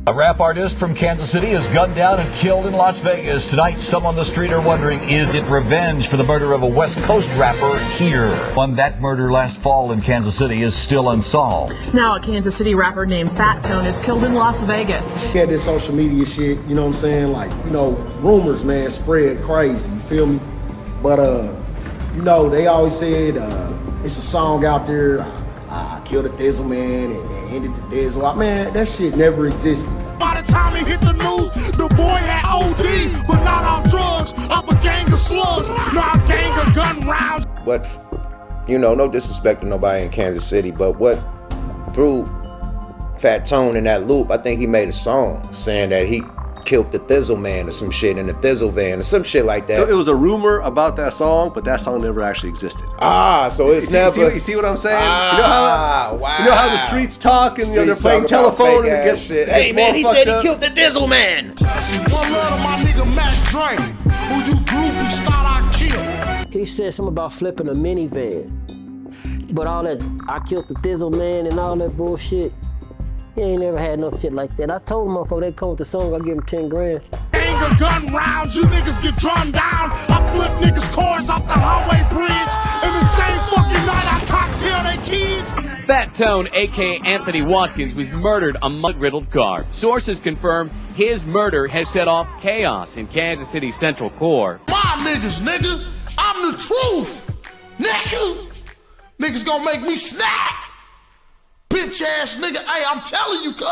A rap artist from Kansas City is gunned down and killed in Las Vegas. Tonight, some on the street are wondering, is it revenge for the murder of a West Coast rapper here? That murder last fall in Kansas City is still unsolved. Now a Kansas City rapper named Fat Tone is killed in Las Vegas. Yeah, this social media shit, you know what I'm saying? Like, you know, rumors, man, spread crazy, you feel me? But, you know, they always said, it's a song out there, I killed a thizzle man and ended the thizzle. Man, that shit never existed. By the time he hit the news, the boy had OD, but not on drugs. I'm a gang of slugs, not a gang of gun rounds. But, you know, no disrespect to nobody in Kansas City, but what threw Fat Tone in that loop, I think he made a song saying that he killed the thizzle man or some shit in the thizzle van or some shit like that. It was a rumor about that song, but that song never actually existed. So it's never. You see what I'm saying? Wow. You know how the streets talk and you know, they're playing telephone and it gets shit. Hey man, he said he killed the thizzle man. One love to my nigga Mac Dre, who you groupies thought I killed. He said something about flipping a minivan. But all that, I killed the thizzle man and all that bullshit, he ain't never had no shit like that. I told him, motherfucker, they come with the song, I'll give him 10 grand. Anger gun rounds, you niggas get drummed down. I flip niggas' cars off the highway bridge. And the same fucking night I cocktail they kids. Fat Tone, aka Anthony Watkins, was murdered on a mud-riddled car. Sources confirm his murder has set off chaos in Kansas City's Central Core. My niggas, nigga, I'm the truth, nigga. Niggas gonna make me snap. Bitch ass nigga, hey, I'm telling you, cuz.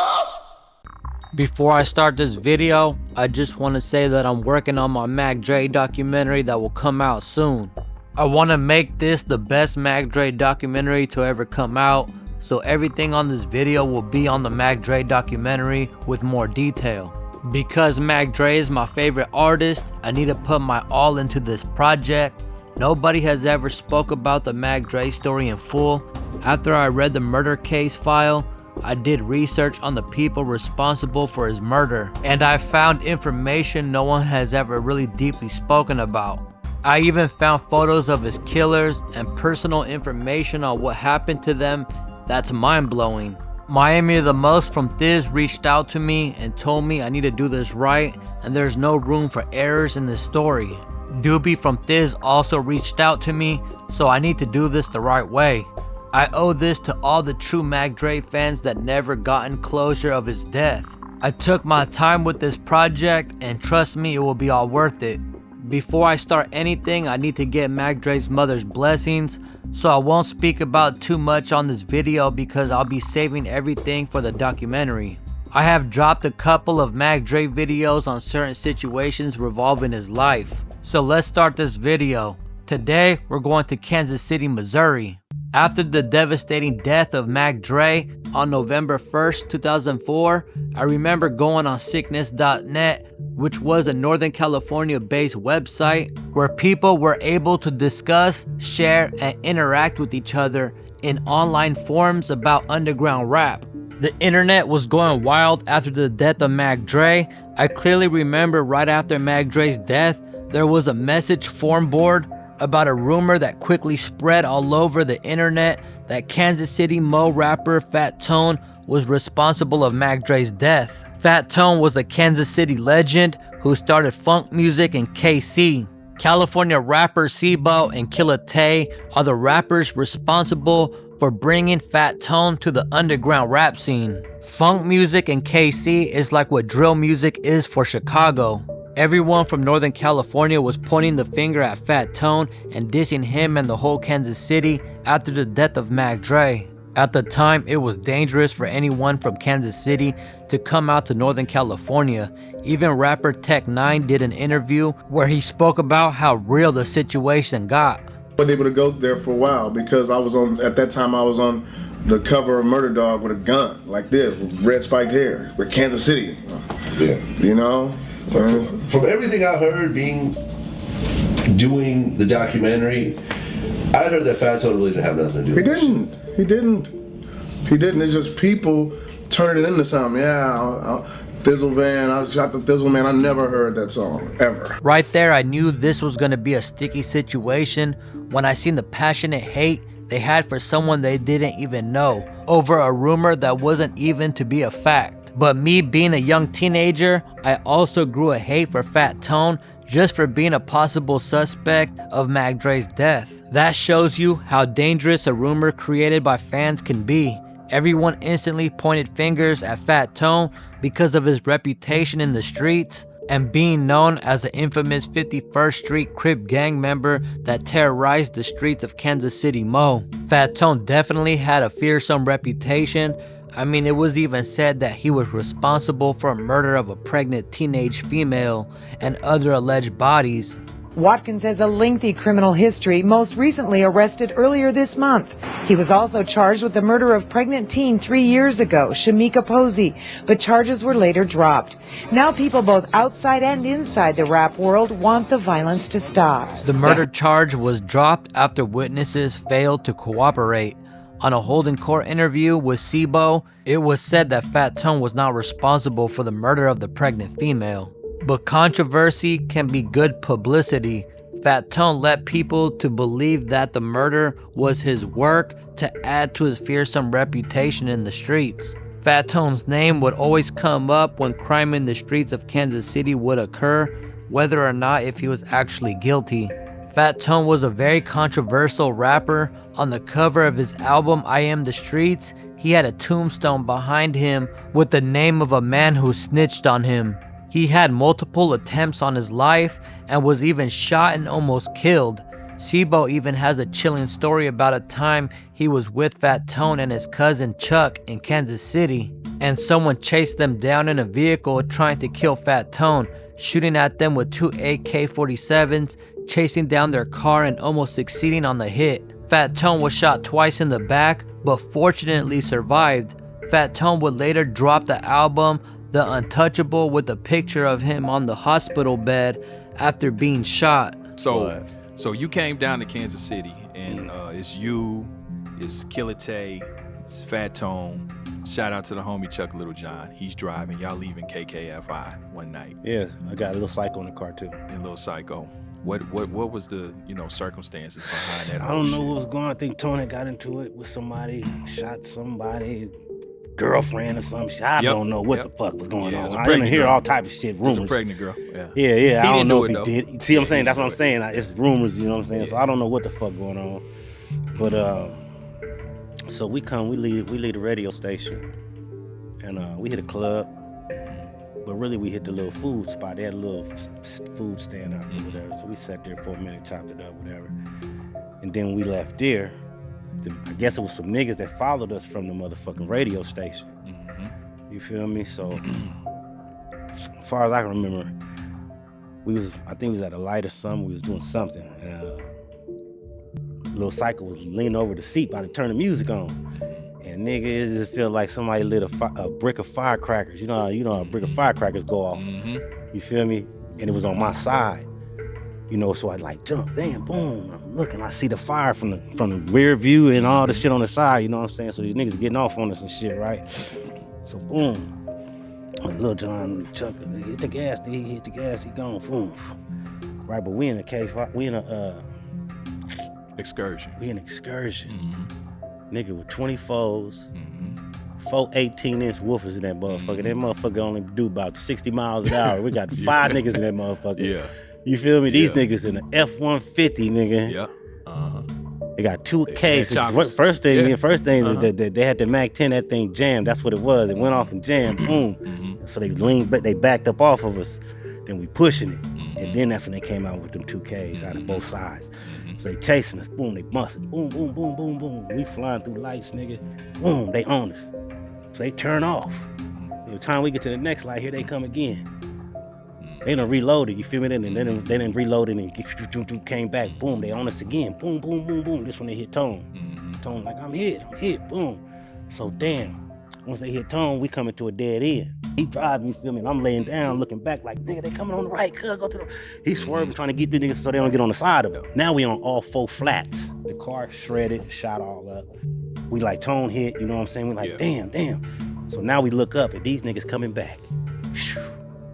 Before I start this video, I just want to say that I'm working on my Mac Dre documentary that will come out soon. I want to make this the best Mac Dre documentary to ever come out, so everything on this video will be on the Mac Dre documentary with more detail. Because Mac Dre is my favorite artist, I need to put my all into this project. Nobody has ever spoke about the Mac Dre story in full. After I read the murder case file, I did research on the people responsible for his murder, and I found information no one has ever really deeply spoken about. I even found photos of his killers and personal information on what happened to them that's mind-blowing. Miami the Most from thizz reached out to me and told me I need to do this right and there's no room for errors in this story. Doobie from thizz also reached out to me, so I need to do this the right way. I owe this to all the true Mac Dre fans that never gotten closure of his death. I took my time with this project and trust me, it will be all worth it. Before I start anything, I need to get Mac Dre's mother's blessings, so I won't speak about too much on this video because I'll be saving everything for the documentary. I have dropped a couple of Mac Dre videos on certain situations revolving his life. So let's start this video. Today, we're going to Kansas City, Missouri. After the devastating death of Mac Dre on November 1st, 2004, I remember going on sickness.net, which was a Northern California based website where people were able to discuss, share, and interact with each other in online forums about underground rap. The internet was going wild after the death of Mac Dre. I clearly remember right after Mac Dre's death, there was a message forum board about a rumor that quickly spread all over the internet that Kansas City Mo rapper Fat Tone was responsible of Mac Dre's death. Fat Tone was a Kansas City legend who started funk music in KC. California rapper Sibo and Killa Tay are the rappers responsible for bringing Fat Tone to the underground rap scene. Funk music in KC is like what drill music is for Chicago. Everyone from Northern California was pointing the finger at Fat Tone and dissing him and the whole Kansas City after the death of Mac Dre. At the time, it was dangerous for anyone from Kansas City to come out to Northern California. Even rapper Tech 9 did an interview where he spoke about how real the situation got. I wasn't able to go there for a while because at that time I was on the cover of Murder Dog with a gun like this, with red spiked hair, with Kansas City. Yeah. You know? From everything I heard doing the documentary, I heard that Fat Tone really didn't have nothing to do with it. He didn't. It's just people turning it into something. Yeah, Thizzle Van, I shot the Thizzle Man. I never heard that song, ever. Right there, I knew this was gonna be a sticky situation when I seen the passionate hate they had for someone they didn't even know over a rumor that wasn't even to be a fact. But me being a young teenager, I also grew a hate for Fat Tone just for being a possible suspect of Mac Dre's death. That shows you how dangerous a rumor created by fans can be. Everyone instantly pointed fingers at Fat Tone because of his reputation in the streets and being known as the infamous 51st Street Crip gang member that terrorized the streets of Kansas City, Mo. Fat Tone definitely had a fearsome reputation. I mean, it was even said that he was responsible for a murder of a pregnant teenage female and other alleged bodies. Watkins has a lengthy criminal history, most recently arrested earlier this month. He was also charged with the murder of pregnant teen 3 years ago, Shamika Posey, but charges were later dropped. Now people both outside and inside the rap world want the violence to stop. The murder charge was dropped after witnesses failed to cooperate. On a holding court interview with SIBO, it was said that Fat Tone was not responsible for the murder of the pregnant female. But controversy can be good publicity. Fat Tone led people to believe that the murder was his work to add to his fearsome reputation in the streets. Fat Tone's name would always come up when crime in the streets of Kansas City would occur, whether or not if he was actually guilty. Fat Tone was a very controversial rapper. On the cover of his album I Am the Streets, he had a tombstone behind him with the name of a man who snitched on him. He had multiple attempts on his life and was even shot and almost killed. SIBO even has a chilling story about a time he was with Fat Tone and his cousin Chuck in Kansas City, and someone chased them down in a vehicle trying to kill Fat Tone, shooting at them with 2 AK-47s, chasing down their car and almost succeeding on the hit. Fat Tone was shot twice in the back, but fortunately survived. Fat Tone would later drop the album The Untouchable with a picture of him on the hospital bed after being shot. So you came down to Kansas City, and it's you, it's Killate, it's Fat Tone. Shout out to the homie Chuck Littlejohn. He's driving. Y'all leaving KKFI one night. Yeah, I got a little Psycho in the car too. And Little Psycho. What was the circumstances behind that? I don't know what was going on. I think Tony got into it with somebody, shot somebody, girlfriend or some shit. I don't know what the fuck was going on. I didn't hear all type of shit, rumors. It was a pregnant girl. Yeah. I don't know if he did. See what I'm saying? That's what I'm saying. It's rumors, you know what I'm saying? Yeah. So I don't know what the fuck going on. But so we leave the radio station, and we hit a club. But really, we hit the little food spot. They had a little food stand out there, whatever. So we sat there for a minute, chopped it up, whatever. And then we left there. I guess it was some niggas that followed us from the motherfucking radio station. You feel me? So, as far as I can remember, I think we was at a light or something. We was doing something. Little Psycho was leaning over the seat about to turn the music on. And nigga, it just feel like somebody lit a brick of firecrackers. You know how a brick of firecrackers go off. You feel me? And it was on my side. So I jump, damn, boom. I'm looking, I see the fire from the rear view and all the shit on the side, you know what I'm saying? So these niggas getting off on us and shit, right? So boom. Lil John, Chuck, hit the gas, he hit the gas, he gone, boom. Right, but we in a excursion. We in excursion. Nigga with 24s, 4 18-inch woofers in that motherfucker. That motherfucker only do about 60 miles an hour. We got 5 niggas in that motherfucker. Yeah. You feel me? These niggas in the F-150, nigga. Yeah. They got 2 Ks. First thing that they had the Mac 10, that thing jammed. That's what it was. It went off and jammed. Boom. So they leaned, but they backed up off of us. Then we pushing it. And then that's when they came out with them 2 Ks out of both sides. So they chasing us. Boom, they busting. Boom, boom, boom, boom, boom. We flying through lights, nigga. Boom, they on us. So they turn off. By the time we get to the next light, here they come again. They done reloaded, you feel me? They done reloaded and came back. Boom, they on us again. Boom, boom, boom, boom. This when they hit Tone. Tone like, I'm hit, boom. So damn, once they hit Tone, we coming to a dead end. He driving, you feel me? And I'm laying down, looking back like, nigga, they coming on the right, cuz, go to the... He swerving, trying to get the niggas so they don't get on the side of him. Now we on all 4 flats. The car shredded, shot all up. We like Tone hit, you know what I'm saying? We like, damn. So now we look up and these niggas coming back.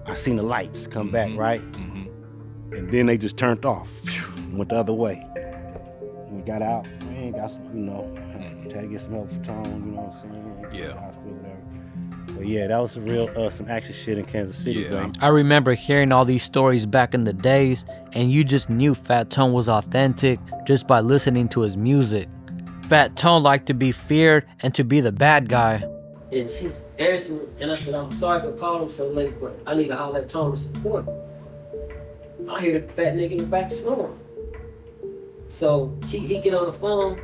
I seen the lights come back, right? And then they just turned off, went the other way. And we got out, man, got some, had to get some help for Tone, you know what I'm saying? Yeah. Hospital, whatever. But yeah, that was some action shit in Kansas City, bro. I remember hearing all these stories back in the days, and you just knew Fat Tone was authentic just by listening to his music. Fat Tone liked to be feared and to be the bad guy. And she asked me, and I said, I'm sorry for calling so late, but I need to holler at Tone to support. I hear the fat nigga in the back snoring. So he get on the phone,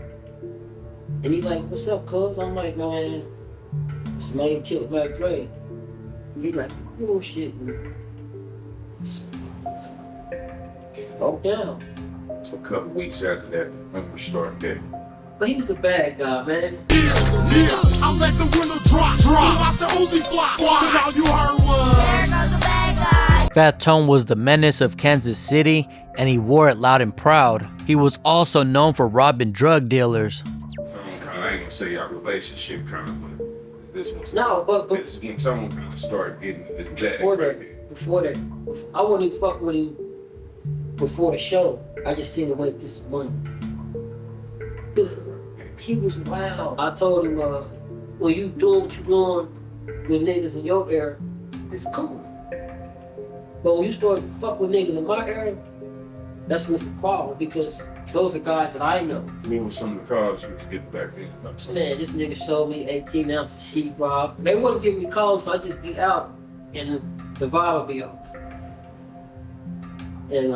and he like, what's up, cuz? I'm like, man, this man killed Mac Dre. He like, bullshit, man. Go down. A couple weeks after that, when we started that. But he was a bad guy, man. Yeah, I let the window drop. Watch the Uzi fly. Cause all you heard was, there goes the bad guy. Fat Tone was the menace of Kansas City, and he wore it loud and proud. He was also known for robbing drug dealers. I ain't gonna say y'all relationship kind of, but this one's no, but this is when someone kind of started getting this bag. Before that, I wouldn't even fuck with him before the show. I just seen him wait for some money. Cause he was wild. I told him, when you doing what you doing with niggas in your era, it's cool. But when you start fuck with niggas in my era, that's when it's a problem, because those are guys that I know. Me with some of the cars you was getting back then. Man, this nigga showed me 18 ounces of sheetrock. They wouldn't give me calls, so I just be out and the vibe would be off. And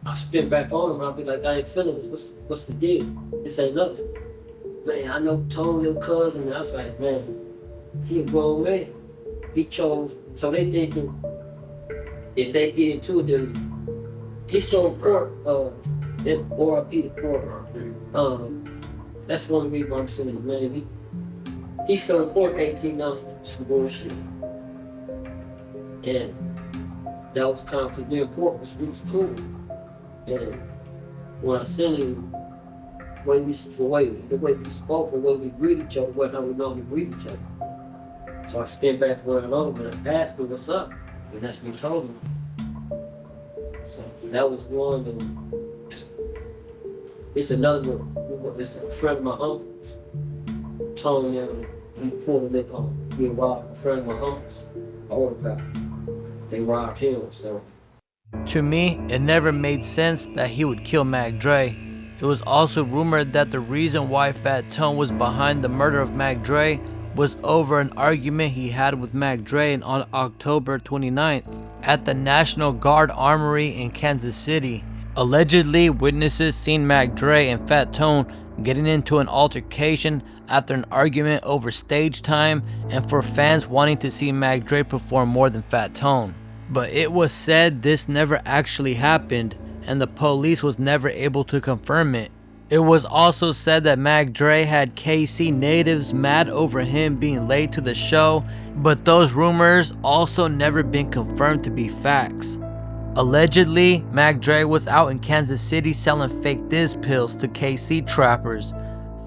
I spin back on him, I'll be like, I ain't feeling this. What's the deal? This ain't nothing. Man, I know Tone, your cousin. And I was like, man, he a grown man. He chose. So they thinking, if they get into it, then he sold pork, RIP the pork. That's one of the reasons I'm saying it, man. He sold pork 18 ounces of some bullshit. And that was kind of, because me and pork was cool. And when I seen him, the way we spoke, the way we greet each other, wasn't how we normally greet each other. So I spent back to where I know him and I asked him what's up. And that's what he told me. So that was one, and it's another one. It's a friend of my uncle's. Tone and he pulled a lick on. He robbed a friend of my uncle's. I ordered that. They robbed him, so. To me, it never made sense that he would kill Mac Dre. It was also rumored that the reason why Fat Tone was behind the murder of Mac Dre was over an argument he had with Mac Dre on October 29th at the National Guard Armory in Kansas City. Allegedly, witnesses seen Mac Dre and Fat Tone getting into an altercation after an argument over stage time and for fans wanting to see Mac Dre perform more than Fat Tone. But it was said this never actually happened, and the police was never able to confirm it. It was also said that Mac Dre had KC natives mad over him being late to the show, but those rumors also never been confirmed to be facts. Allegedly, Mac Dre was out in Kansas City selling fake thizz pills to KC trappers.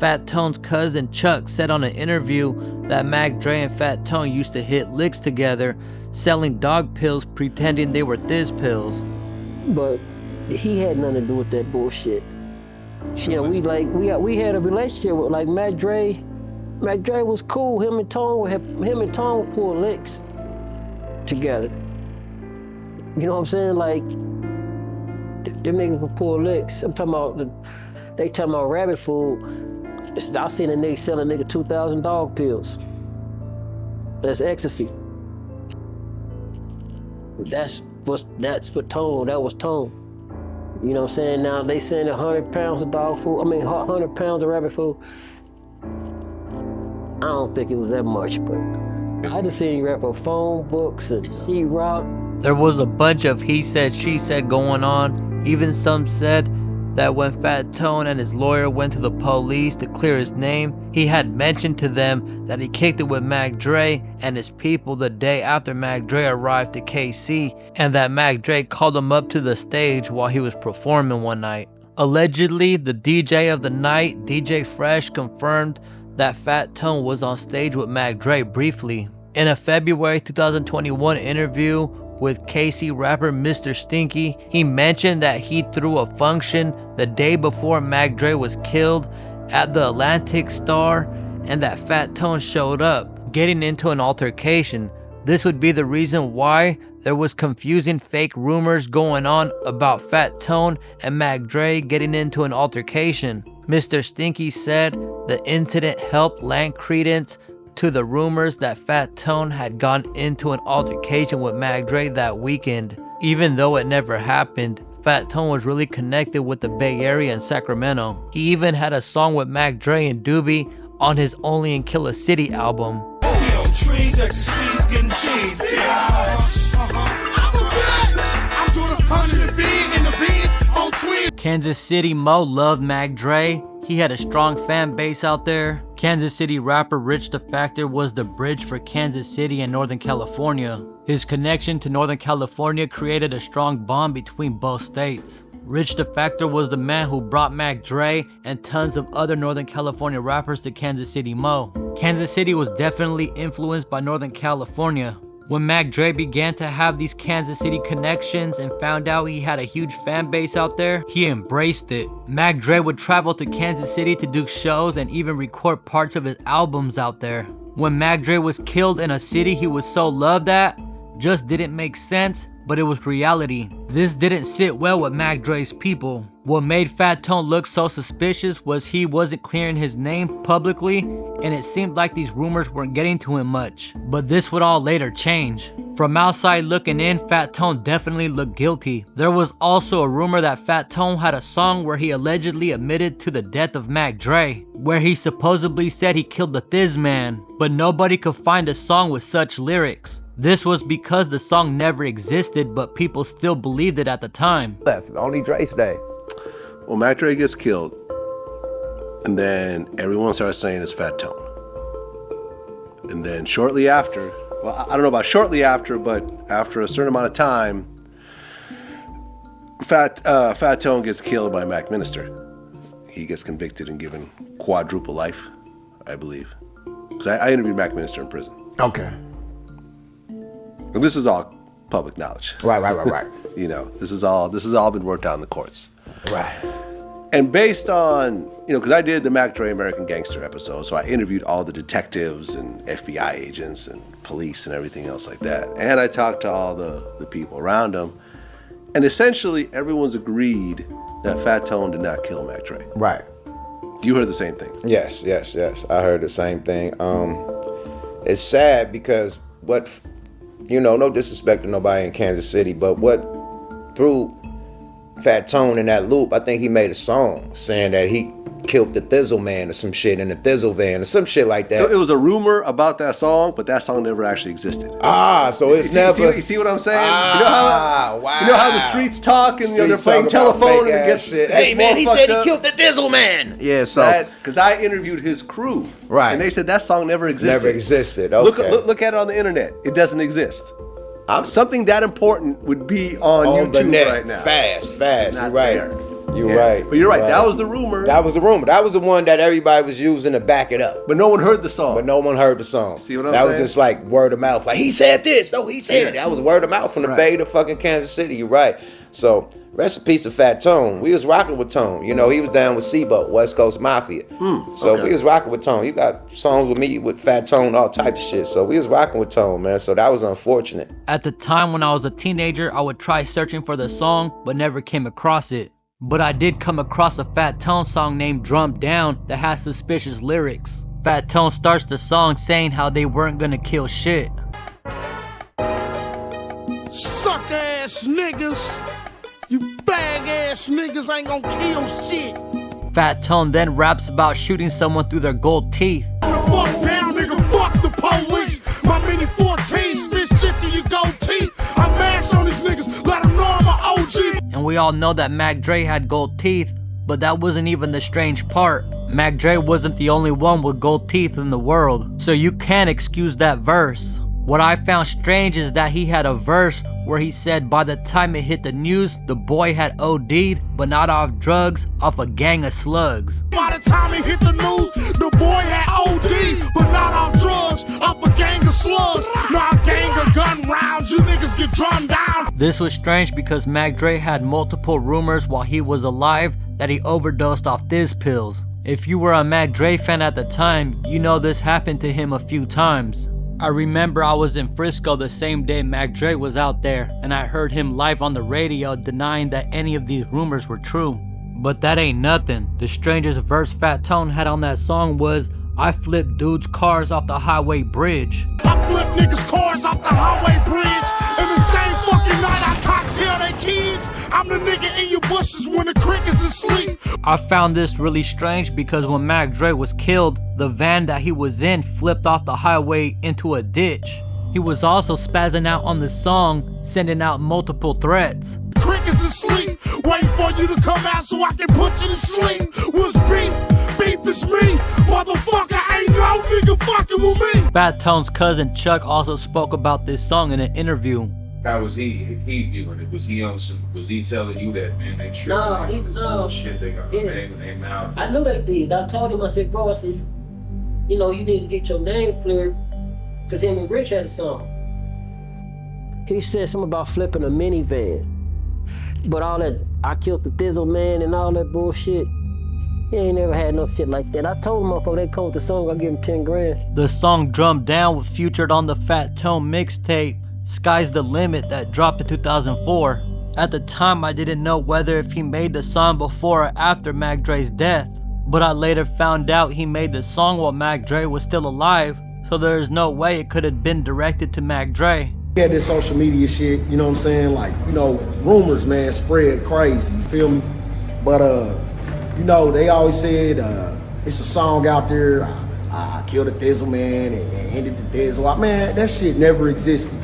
Fat Tone's cousin Chuck said on an interview that Mac Dre and Fat Tone used to hit licks together, selling dog pills pretending they were thizz pills. But he had nothing to do with that bullshit. Yeah, we had a relationship with like Mac Dre. Mac Dre was cool. Him and Tone would pull licks together. You know what I'm saying? Like them niggas would pull licks. I'm talking about they talking about rabbit food. I seen a nigga selling 2,000 dog pills. That's ecstasy. That's what Tone. That was Tone. You know what I'm saying? Now they send 100 pounds of dog food. 100 pounds of rabbit food. I don't think it was that much, but I just seen you rap on phone books and sheetrock. There was a bunch of he said, she said going on. Even some said that when Fat Tone and his lawyer went to the police to clear his name, he had mentioned to them that he kicked it with Mac Dre and his people the day after Mac Dre arrived to KC, and that Mac Dre called him up to the stage while he was performing one night. Allegedly, the DJ of the night, DJ Fresh, confirmed that Fat Tone was on stage with Mac Dre briefly. In a February 2021 interview with KC rapper Mr. Stinky, he mentioned that he threw a function the day before Mac Dre was killed at the Atlantic Star and that Fat Tone showed up, getting into an altercation. This would be the reason why there was confusing fake rumors going on about Fat Tone and Mac Dre getting into an altercation. Mr. Stinky said the incident helped lend credence to the rumors that Fat Tone had gone into an altercation with Mac Dre that weekend. Even though it never happened, Fat Tone was really connected with the Bay Area and Sacramento. He even had a song with Mac Dre and Doobie on his Only in Killer City album. Kansas City Mo loved Mac Dre. He had a strong fan base out there. Kansas City rapper Rich the Factor was the bridge for Kansas City and Northern California. His connection to Northern California created a strong bond between both states. Rich the Factor was the man who brought Mac Dre and tons of other Northern California rappers to Kansas City Mo. Kansas City was definitely influenced by Northern California. When Mac Dre began to have these Kansas City connections and found out he had a huge fan base out there, he embraced it. Mac Dre would travel to Kansas City to do shows and even record parts of his albums out there. When Mac Dre was killed in a city he was so loved at, just didn't make sense, but it was reality. This didn't sit well with Mac Dre's people. What made Fat Tone look so suspicious was he wasn't clearing his name publicly, and it seemed like these rumors weren't getting to him much. But this would all later change. From outside looking in, Fat Tone definitely looked guilty. There was also a rumor that Fat Tone had a song where he allegedly admitted to the death of Mac Dre, where he supposedly said he killed the Thizz man, but nobody could find a song with such lyrics. This was because the song never existed, but people still believed it at the time. Only Dre's day. Well, Mac Dre gets killed, and then everyone starts saying it's Fat Tone. And then shortly after, well, I don't know about shortly after, but after a certain amount of time, Fat Tone gets killed by Mac Minister. He gets convicted and given quadruple life, I believe. Because I interviewed Mac Minister in prison. Okay. And this is all public knowledge. Right. You know, this has all been worked out in the courts. Right. And based on, because I did the Mac Dre American Gangster episode, so I interviewed all the detectives and FBI agents and police and everything else like that. And I talked to all the people around him. And essentially, everyone's agreed that Fat Tone did not kill Mac Dre. Right. You heard the same thing? Yes. I heard the same thing. It's sad because no disrespect to nobody in Kansas City, but what threw Fat Tone in that loop, I think he made a song saying that he killed the thizzle man or some shit in the thizzle van or some shit like that. It was a rumor about that song, but that song never actually existed. So it's never. You see what I'm saying? Wow. You know how the streets talk and they're playing telephone and it gets shit. Hey man, he said he killed the thizzle man. Yeah, so because I interviewed his crew, right, and they said that song never existed. Never existed. Okay. Look at it on the internet. It doesn't exist. Something that important would be on YouTube the net, right now. Fast. You're right. You're right. But you're right. That was the rumor. That was the rumor. That was the one that everybody was using to back it up. But no one heard the song. See what I'm saying? That was just like word of mouth. Like, he said this. No, he said that. Was word of mouth from the Bay to fucking Kansas City. You're right. So, rest in peace of Fat Tone. We was rocking with Tone. He was down with Seabo, West Coast Mafia. So we was rocking with Tone. You got songs with me with Fat Tone, all types of shit. So we was rocking with Tone, man. So that was unfortunate. At the time when I was a teenager, I would try searching for the song, but never came across it. But I did come across a Fat Tone song named Drum Down that has suspicious lyrics. Fat Tone starts the song saying how they weren't gonna kill shit. Suck ass niggas, you bag ass niggas ain't gonna kill shit. Fat Tone then raps about shooting someone through their gold teeth. Fuck down, nigga, fuck the police. My mini 14 spit shit through your gold teeth. I mash on these niggas, let them know I'm an OG. And we all know that Mac Dre had gold teeth, but that wasn't even the strange part. Mac Dre wasn't the only one with gold teeth in the world, so you can't excuse that verse. What I found strange is that he had a verse where he said by the time it hit the news, the boy had OD'd, but not off drugs, off a gang of slugs. By the time it hit the news, the boy had OD'd, but not off drugs, off a gang of slugs. Now a gang of gun rounds, you niggas get drummed down. This was strange because Mac Dre had multiple rumors while he was alive that he overdosed off thizz pills. If you were a Mac Dre fan at the time, you know this happened to him a few times. I remember I was in Frisco the same day Mac Dre was out there, and I heard him live on the radio denying that any of these rumors were true. But that ain't nothing. The strangest verse Fat Tone had on that song was, "I flipped dudes' cars off the highway bridge." I flip niggas' cars off the highway bridge. And the same fucking night I cocktail they kids. I'm the nigga in your bushes when the crickets is asleep. I found this really strange because when Mac Dre was killed, the van that he was in flipped off the highway into a ditch. He was also spazzing out on the song, sending out multiple threats. Crickets asleep, waiting for you to come out so I can put you to sleep. What's beef? Beef is me, motherfucker. Ain't no nigga fucking with me. Fat Tone's cousin Chuck also spoke about this song in an interview. How was he viewing it? Was he on some? Was he telling you that, man? They tripping? No, he was shit. They got their mouth. I knew they did. I told him, I said, bro, I said, you know, you need to get your name cleared, because him and Rich had a song. He said something about flipping a minivan. But all that, I killed the thizzle man and all that bullshit, he ain't never had no shit like that. I told him, motherfucker, they come with the song, I'll give him 10 grand. The song Drummed Down was featured on the Fat Tone mixtape, Sky's the Limit, that dropped in 2004. At the time, I didn't know whether if he made the song before or after Mac Dre's death, but I later found out he made the song while Mac Dre was still alive, so there is no way it could have been directed to Mac Dre. He had this social media shit, you know what I'm saying? Like, you know, rumors, man, spread crazy, you feel me? But, you know, they always said, it's a song out there, I killed the thizzle man and ended the thizzle. Man, that shit never existed.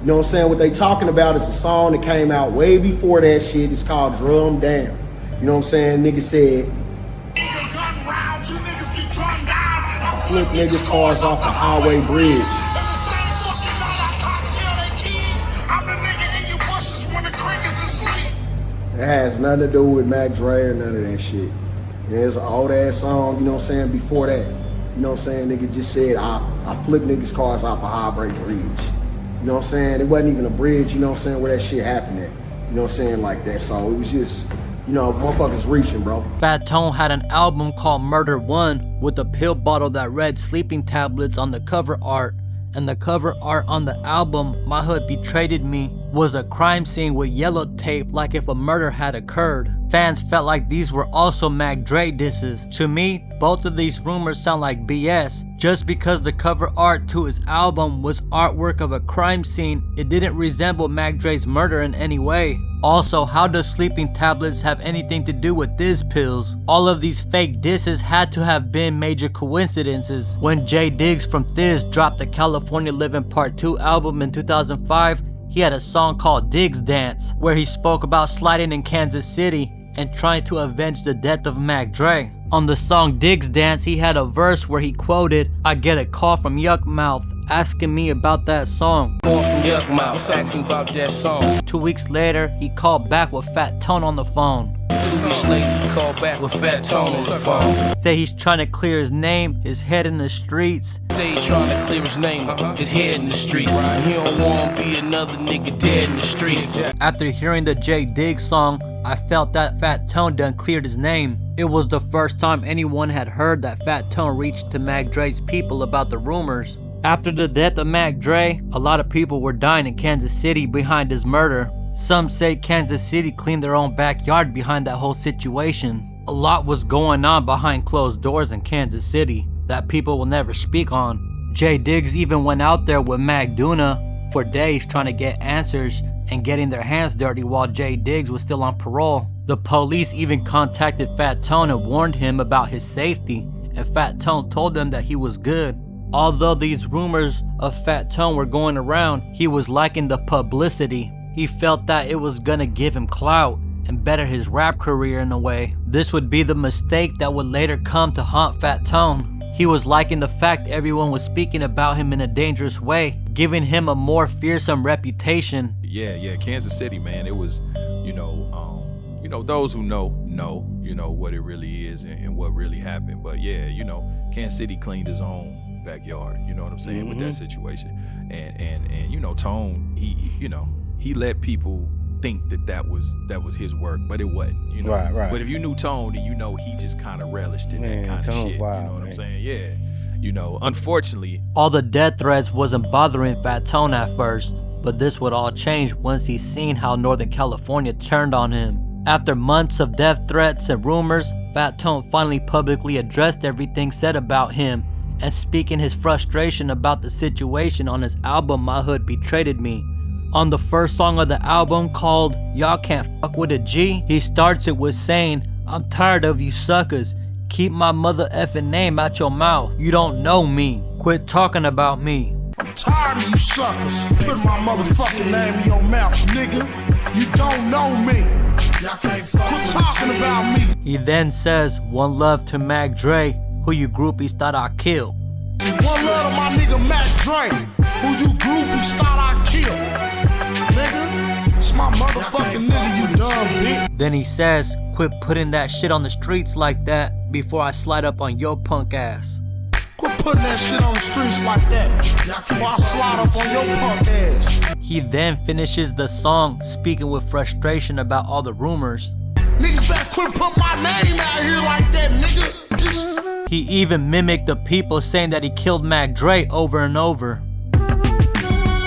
You know what I'm saying? What they talking about is a song that came out way before that shit. It's called Drummed Down. You know what I'm saying? Nigga said, Gun rounds, you niggas get drummed down. I flip niggas' cars off the highway bridge. And the same fucking night I cocktail they kids. I'm the nigga in your bushes when the crickets is asleep. It has nothing to do with Mac Dre or none of that shit. Yeah, it's an old ass song, you know what I'm saying, before that. You know what I'm saying? Nigga just said, I flip niggas' cars off a highway bridge. You know what I'm saying? It wasn't even a bridge, you know what I'm saying, where that shit happened at. You know what I'm saying, like that. So it was just, you know, motherfuckers reaching, bro. Fat Tone had an album called Murder One with a pill bottle that read sleeping tablets on the cover art. And the cover art on the album, My Hood Betrayed Me, was a crime scene with yellow tape like if a murder had occurred. Fans felt like these were also Mac Dre disses. To me, both of these rumors sound like BS. Just because the cover art to his album was artwork of a crime scene, it didn't resemble Mac Dre's murder in any way. Also, how does sleeping tablets have anything to do with thizz pills? All of these fake disses had to have been major coincidences. When J Diggs from Thizz dropped the California Living Part 2 album in 2005, he had a song called Diggs Dance, where he spoke about sliding in Kansas City and trying to avenge the death of Mac Dre. On the song Diggs Dance, he had a verse where he quoted, "I get a call from Yuck Mouth asking me about that song." Call from Yuck Mouth asking about that song. 2 weeks later, he called back with Fat Tone on the phone. 2 weeks later, he called back with Fat Tone on the phone. Say he's trying to clear his name, his head in the streets. Say he trying to clear his name, his head in the streets. He don't want to be another nigga dead in the streets. After hearing the J Diggs song, I felt that Fat Tone done cleared his name. It was the first time anyone had heard that Fat Tone reached to Mac Dre's people about the rumors. After the death of Mac Dre, a lot of people were dying in Kansas City behind his murder. Some say Kansas City cleaned their own backyard behind that whole situation. A lot was going on behind closed doors in Kansas City that people will never speak on. J Diggs even went out there with Mac Duna for days trying to get answers and getting their hands dirty while J Diggs was still on parole. The police even contacted Fat Tone and warned him about his safety, and Fat Tone told them that he was good. Although these rumors of Fat Tone were going around, he was liking the publicity. He felt that it was gonna give him clout and better his rap career in a way. This would be the mistake that would later come to haunt Fat Tone. He was liking the fact everyone was speaking about him in a dangerous way, giving him a more fearsome reputation. Yeah, Kansas City, man, it was, those who know, what it really is and what really happened. But yeah, Kansas City cleaned his own backyard, you know what I'm saying, with that situation. And Tone, he let people think that was his work, but it wasn't, Right. But if you knew Tone, then he just kind of relished in that kind of shit. Wild, you know what I'm saying? Yeah. You know, unfortunately, all the death threats wasn't bothering Fat Tone at first, but this would all change once he seen how Northern California turned on him. After months of death threats and rumors, Fat Tone finally publicly addressed everything said about him and speaking his frustration about the situation on his album My Hood Betrayed Me. On the first song of the album, called Y'all Can't Fuck With a G, he starts it with saying, "I'm tired of you suckers. Keep my mother effing name out your mouth. You don't know me. Quit talking about me." I'm tired of you suckers. Put my motherfucking name in your mouth, nigga. You don't know me. Y'all can't fuck. Quit talking about me. He then says, "One love to Mac Dre, who you groupies thought I'd kill." One love to my nigga Mac Dre, who you groupies thought I'd kill. Nigga, it's my motherfucking nigga, you dumb bitch. Then he says, "Quit putting that shit on the streets like that before I slide up on your punk ass." Quit putting that shit on the streets like that before I slide up on your punk ass. He then finishes the song speaking with frustration about all the rumors. Niggas better quit putting my name out here like that, nigga. He even mimicked the people saying that he killed Mac Dre over and over.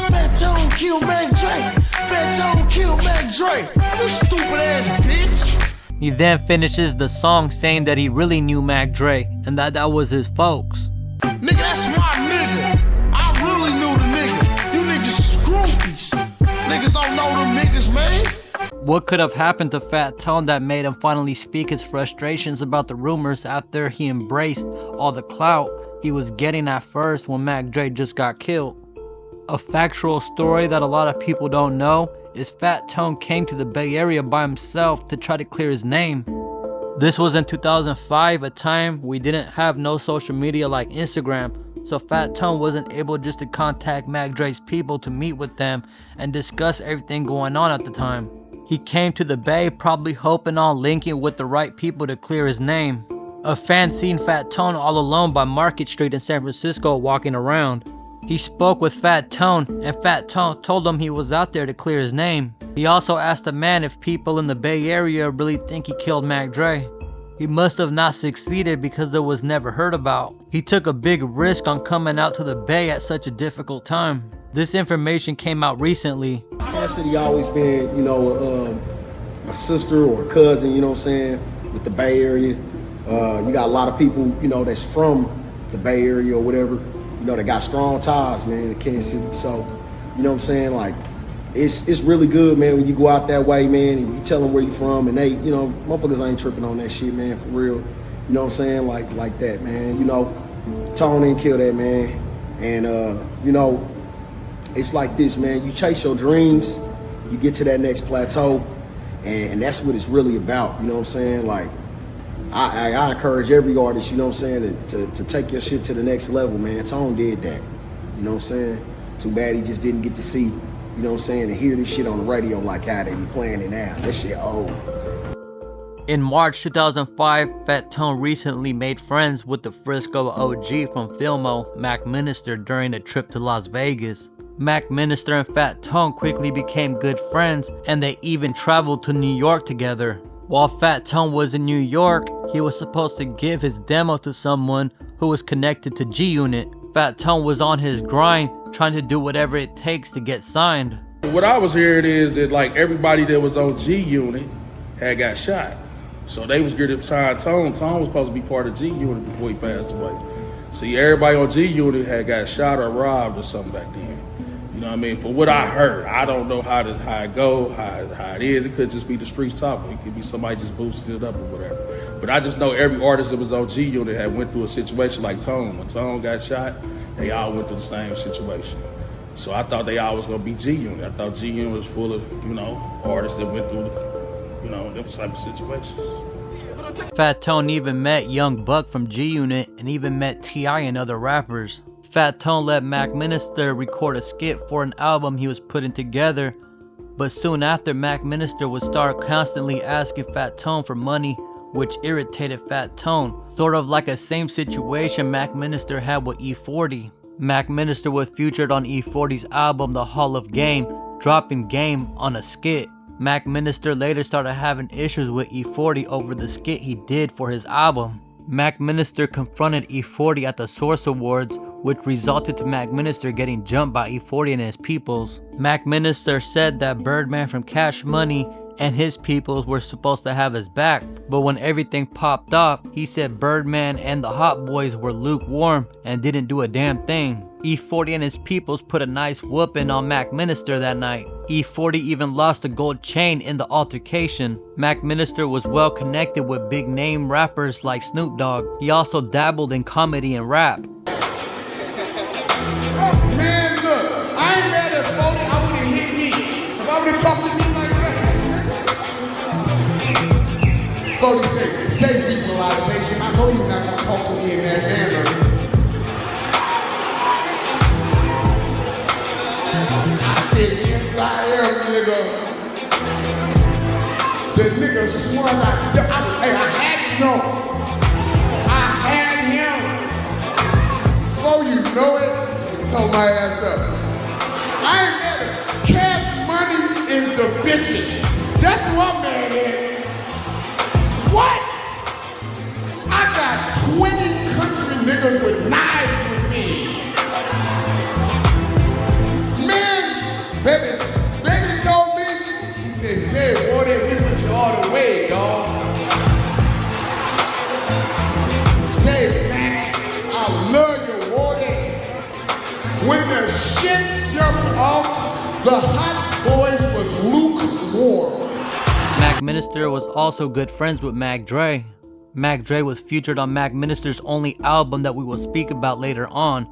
Fat Tone killed Mac Dre. Fat Tone killed Mac Dre. You stupid ass bitch. He then finishes the song saying that he really knew Mac Dre and that was his folks. Nigga, that's my nigga. I really knew the nigga. You niggas is groupies. Niggas don't know them niggas, man. What could have happened to Fat Tone that made him finally speak his frustrations about the rumors after he embraced all the clout he was getting at first when Mac Dre just got killed? A factual story that a lot of people don't know is Fat Tone came to the Bay Area by himself to try to clear his name. This was in 2005, a time we didn't have no social media like Instagram, so Fat Tone wasn't able just to contact Mac Dre's people to meet with them and discuss everything going on at the time. He came to the Bay probably hoping on linking with the right people to clear his name. A fan seen Fat Tone all alone by Market Street in San Francisco walking around. He spoke with Fat Tone, and Fat Tone told him he was out there to clear his name. He also asked the man if people in the Bay Area really think he killed Mac Dre. He must have not succeeded because it was never heard about. He took a big risk on coming out to the Bay at such a difficult time. This information came out recently. Kansas City always been, you know, a sister or a cousin, you know what I'm saying, with the Bay Area. You got a lot of people, you know, that's from the Bay Area or whatever, you know, that got strong ties, man, to Kansas City. So, you know what I'm saying, like, it's really good, man, when you go out that way, man, and you tell them where you from, and they, you know, motherfuckers ain't tripping on that shit, man, for real. You know what I'm saying, like that, man. You know, Tone didn't kill that, man. And, you know, it's like this, man. You chase your dreams, you get to that next plateau, and that's what it's really about. You know what I'm saying? Like, I encourage every artist, you know what I'm saying, to take your shit to the next level, man. Tone did that. You know what I'm saying? Too bad he just didn't get to see, you know what I'm saying, and hear this shit on the radio like how they be playing it now. That shit old. In March 2005, Fat Tone recently made friends with the Frisco OG from Filmo, Mac Minister, during a trip to Las Vegas. Mac Minister and Fat Tone quickly became good friends, and they even traveled to New York together. While Fat Tone was in New York, he was supposed to give his demo to someone who was connected to G-Unit. Fat Tone was on his grind, trying to do whatever it takes to get signed. What I was hearing is that, like, everybody that was on G-Unit had got shot. So they was getting signed Tone. Tone was supposed to be part of G-Unit before he passed away. See, everybody on G-Unit had got shot or robbed or something back then. You know what I mean? For what I heard, I don't know how it go, how it is. It could just be the streets talking. It could be somebody just boosting it up or whatever. But I just know every artist that was on G-Unit had went through a situation like Tone. When Tone got shot, they all went through the same situation. So I thought they all was gonna be G-Unit. I thought G-Unit was full of, you know, artists that went through, you know, them type of situations. Fat Tone even met Young Buck from G-Unit and even met T.I. and other rappers. Fat Tone let Mac Minister record a skit for an album he was putting together, but soon after, Mac Minister would start constantly asking Fat Tone for money, which irritated Fat Tone, sort of like a same situation Mac Minister had with E40. Mac Minister was featured on E40's album The Hall of Game, dropping game on a skit. Mac Minister later started having issues with E40 over the skit he did for his album. Mac Minister confronted E40 at the Source Awards, which resulted to Mac Minister getting jumped by E40 and his peoples. Mac Minister said that Birdman from Cash Money and his peoples were supposed to have his back, but when everything popped off, he said Birdman and the Hot Boys were lukewarm and didn't do a damn thing. E40 and his peoples put a nice whooping on Mac Minister that night. E40 even lost a gold chain in the altercation. Mac Minister was well connected with big name rappers like Snoop Dogg. He also dabbled in comedy and rap. Man, look, I ain't mad at 40, I wouldn't hit me. If I would've talked to me like that. 40 said, say equalization, I know you're not gonna talk to me in that manner. I said, yes I am, nigga. The nigga swung like, hey, I had him. I had him. Before you know it, told my ass up. I ain't mad at Cash Money is the bitches. That's who I'm mad at. What? I got 20 country niggas with knives with me. Man, baby told me, he said, say, boy, they with you all the way, dog. Say, man, I love you, Wardy. When the shit jumped off, the Hot Boys was lukewarm. Mac Minister was also good friends with Mac Dre. Mac Dre was featured on Mac Minister's only album that we will speak about later on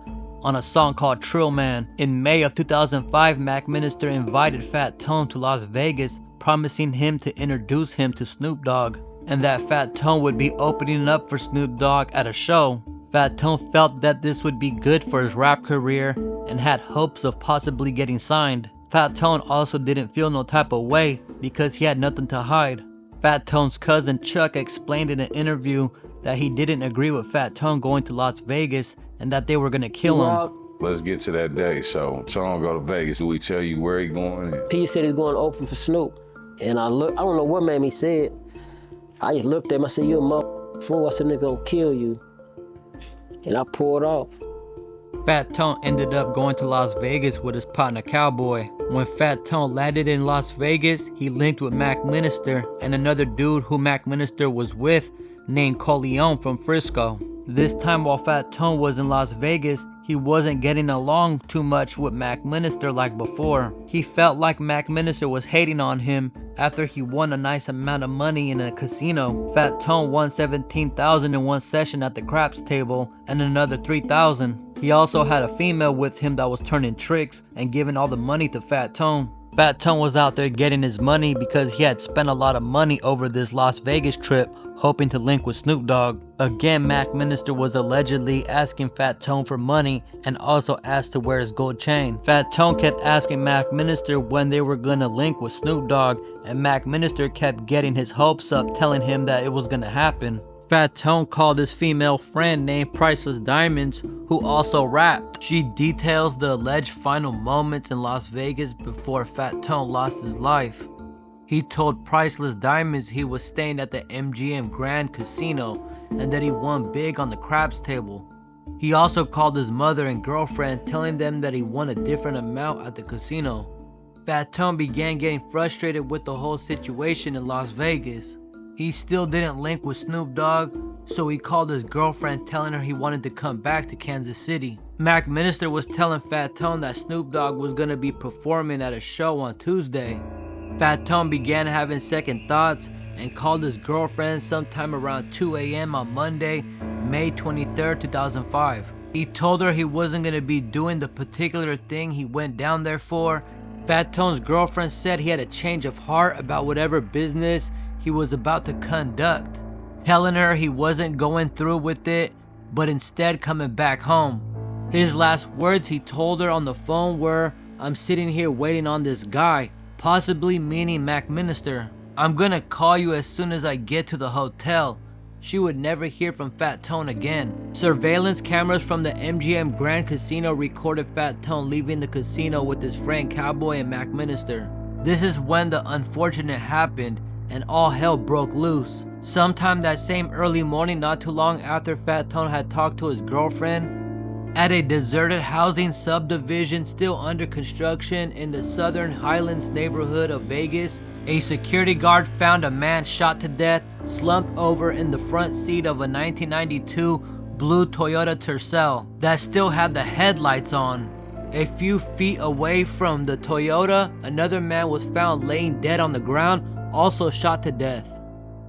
a song called Trill Man. In May of 2005, Mac Minister invited Fat Tone to Las Vegas, promising him to introduce him to Snoop Dogg, and that Fat Tone would be opening up for Snoop Dogg at a show. Fat Tone felt that this would be good for his rap career and had hopes of possibly getting signed. Fat Tone also didn't feel no type of way because he had nothing to hide. Fat Tone's cousin Chuck explained in an interview that he didn't agree with Fat Tone going to Las Vegas and that they were gonna kill him. Let's get to that day. So Tone go to Vegas. Do we tell you where he going? P said he's going to open for Snoop. And I don't know what made me say it. I just looked at him, I said, you a motherfucker fool. I said, nigga gonna kill you. And I pulled off. Fat Tone ended up going to Las Vegas with his partner Cowboy. When Fat Tone landed in Las Vegas, he linked with Mac Minister and another dude who Mac Minister was with named Corleone from Frisco. This time while Fat Tone was in Las Vegas, he wasn't getting along too much with Mac Minister like before. He felt like Mac Minister was hating on him after he won a nice amount of money in a casino. Fat Tone won $17,000 in one session at the craps table and another $3,000. He also had a female with him that was turning tricks and giving all the money to Fat Tone. Fat Tone was out there getting his money because he had spent a lot of money over this Las Vegas trip hoping to link with Snoop Dogg. Again, Mac Minister was allegedly asking Fat Tone for money and also asked to wear his gold chain. Fat Tone kept asking Mac Minister when they were gonna link with Snoop Dogg, and Mac Minister kept getting his hopes up, telling him that it was gonna happen. Fat Tone called his female friend named Priceless Diamonds, who also rapped. She details the alleged final moments in Las Vegas before Fat Tone lost his life. He told Priceless Diamonds he was staying at the MGM Grand Casino and that he won big on the craps table. He also called his mother and girlfriend, telling them that he won a different amount at the casino. Fat Tone began getting frustrated with the whole situation in Las Vegas. He still didn't link with Snoop Dogg, so he called his girlfriend telling her he wanted to come back to Kansas City. Mac Minister was telling Fat Tone that Snoop Dogg was going to be performing at a show on Tuesday. Fat Tone began having second thoughts and called his girlfriend sometime around 2 a.m. on Monday, May 23, 2005. He told her he wasn't going to be doing the particular thing he went down there for. Fat Tone's girlfriend said he had a change of heart about whatever business he was about to conduct, telling her he wasn't going through with it, but instead coming back home. His last words he told her on the phone were, "I'm sitting here waiting on this guy," possibly meaning Mac Minister. "I'm gonna call you as soon as I get to the hotel." She would never hear from Fat Tone again. Surveillance cameras from the MGM Grand Casino recorded Fat Tone leaving the casino with his friend Cowboy and Mac Minister. This is when the unfortunate happened, and all hell broke loose. Sometime that same early morning, not too long after Fat Tone had talked to his girlfriend, at a deserted housing subdivision still under construction in the Southern Highlands neighborhood of Vegas, a security guard found a man shot to death, slumped over in the front seat of a 1992 blue Toyota Tercel that still had the headlights on. A few feet away from the Toyota, another man was found laying dead on the ground, also shot to death.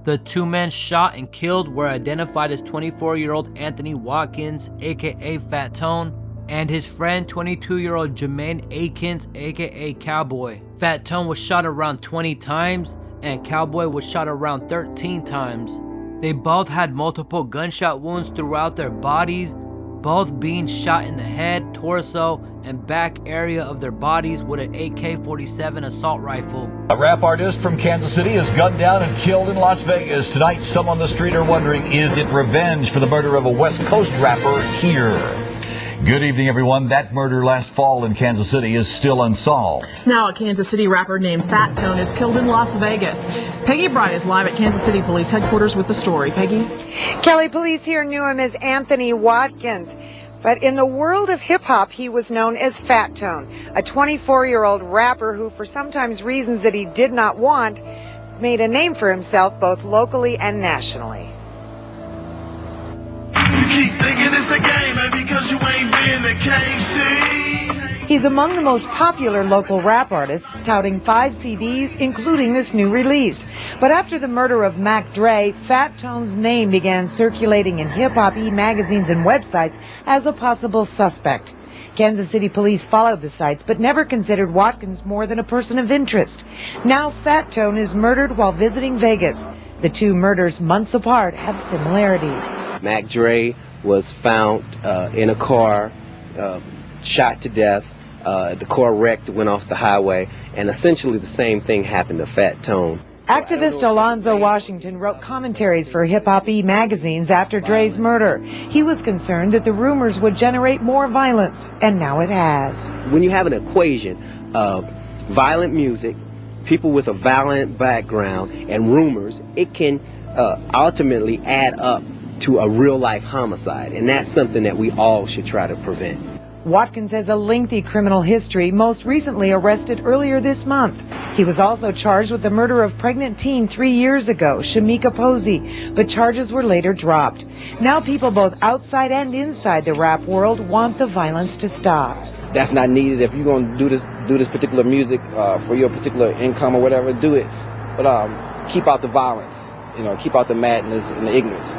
The two men shot and killed were identified as 24-year-old Anthony Watkins, aka Fat Tone, and his friend 22-year-old Jermaine Akins, aka Cowboy. Fat Tone was shot around 20 times and Cowboy was shot around 13 times. They both had multiple gunshot wounds throughout their bodies, both being shot in the head, torso, and back area of their bodies with an AK-47 assault rifle. A rap artist from Kansas City is gunned down and killed in Las Vegas. Tonight, some on the street are wondering, is it revenge for the murder of a West Coast rapper here? Good evening, everyone. That murder last fall in Kansas City is still unsolved. Now a Kansas City rapper named Fat Tone is killed in Las Vegas. Peggy Bright is live at Kansas City Police Headquarters with the story. Peggy? Kelly, police here knew him as Anthony Watkins. But in the world of hip-hop, he was known as Fat Tone, a 24-year-old rapper who, for sometimes reasons that he did not want, made a name for himself both locally and nationally. You keep thinking it's a game, and because you ain't been to KC. He's among the most popular local rap artists, touting 5 CDs, including this new release. But after the murder of Mac Dre, Fat Tone's name began circulating in hip-hop magazines and websites as a possible suspect. Kansas City police followed the sites, but never considered Watkins more than a person of interest. Now Fat Tone is murdered while visiting Vegas. The two murders, months apart, have similarities. Mac Dre was found in a car, shot to death. The car wrecked, went off the highway, and essentially the same thing happened to Fat Tone. Activist Alonzo Washington wrote commentaries for hip-hop magazines after Dre's murder. He was concerned that the rumors would generate more violence, and now it has. When you have an equation of violent music, people with a violent background, and rumors, it can ultimately add up to a real-life homicide, and that's something that we all should try to prevent. Watkins has a lengthy criminal history, most recently arrested earlier this month. He was also charged with the murder of pregnant teen 3 years ago, Shamika Posey, but charges were later dropped. Now people both outside and inside the rap world want the violence to stop. That's not needed. If you're going to do this particular music for your particular income or whatever, do it. But keep out the violence, keep out the madness and the ignorance.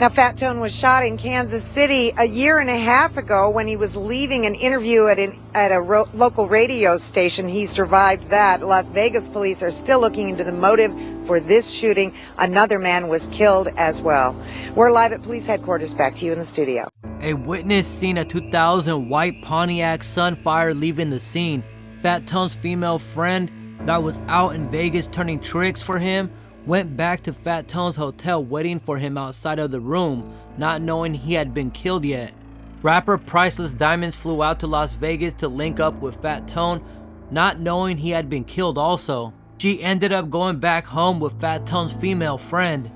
Now, Fat Tone was shot in Kansas City a year and a half ago when he was leaving an interview at a local radio station. He survived that. Las Vegas police are still looking into the motive for this shooting. Another man was killed as well. We're live at police headquarters. Back to you in the studio. A witness seen a 2000 white Pontiac Sunfire leaving the scene. Fat Tone's female friend that was out in Vegas turning tricks for him went back to Fat Tone's hotel waiting for him outside of the room, not knowing he had been killed yet. Rapper Priceless Diamonds flew out to Las Vegas to link up with Fat Tone, not knowing he had been killed also. She ended up going back home with Fat Tone's female friend.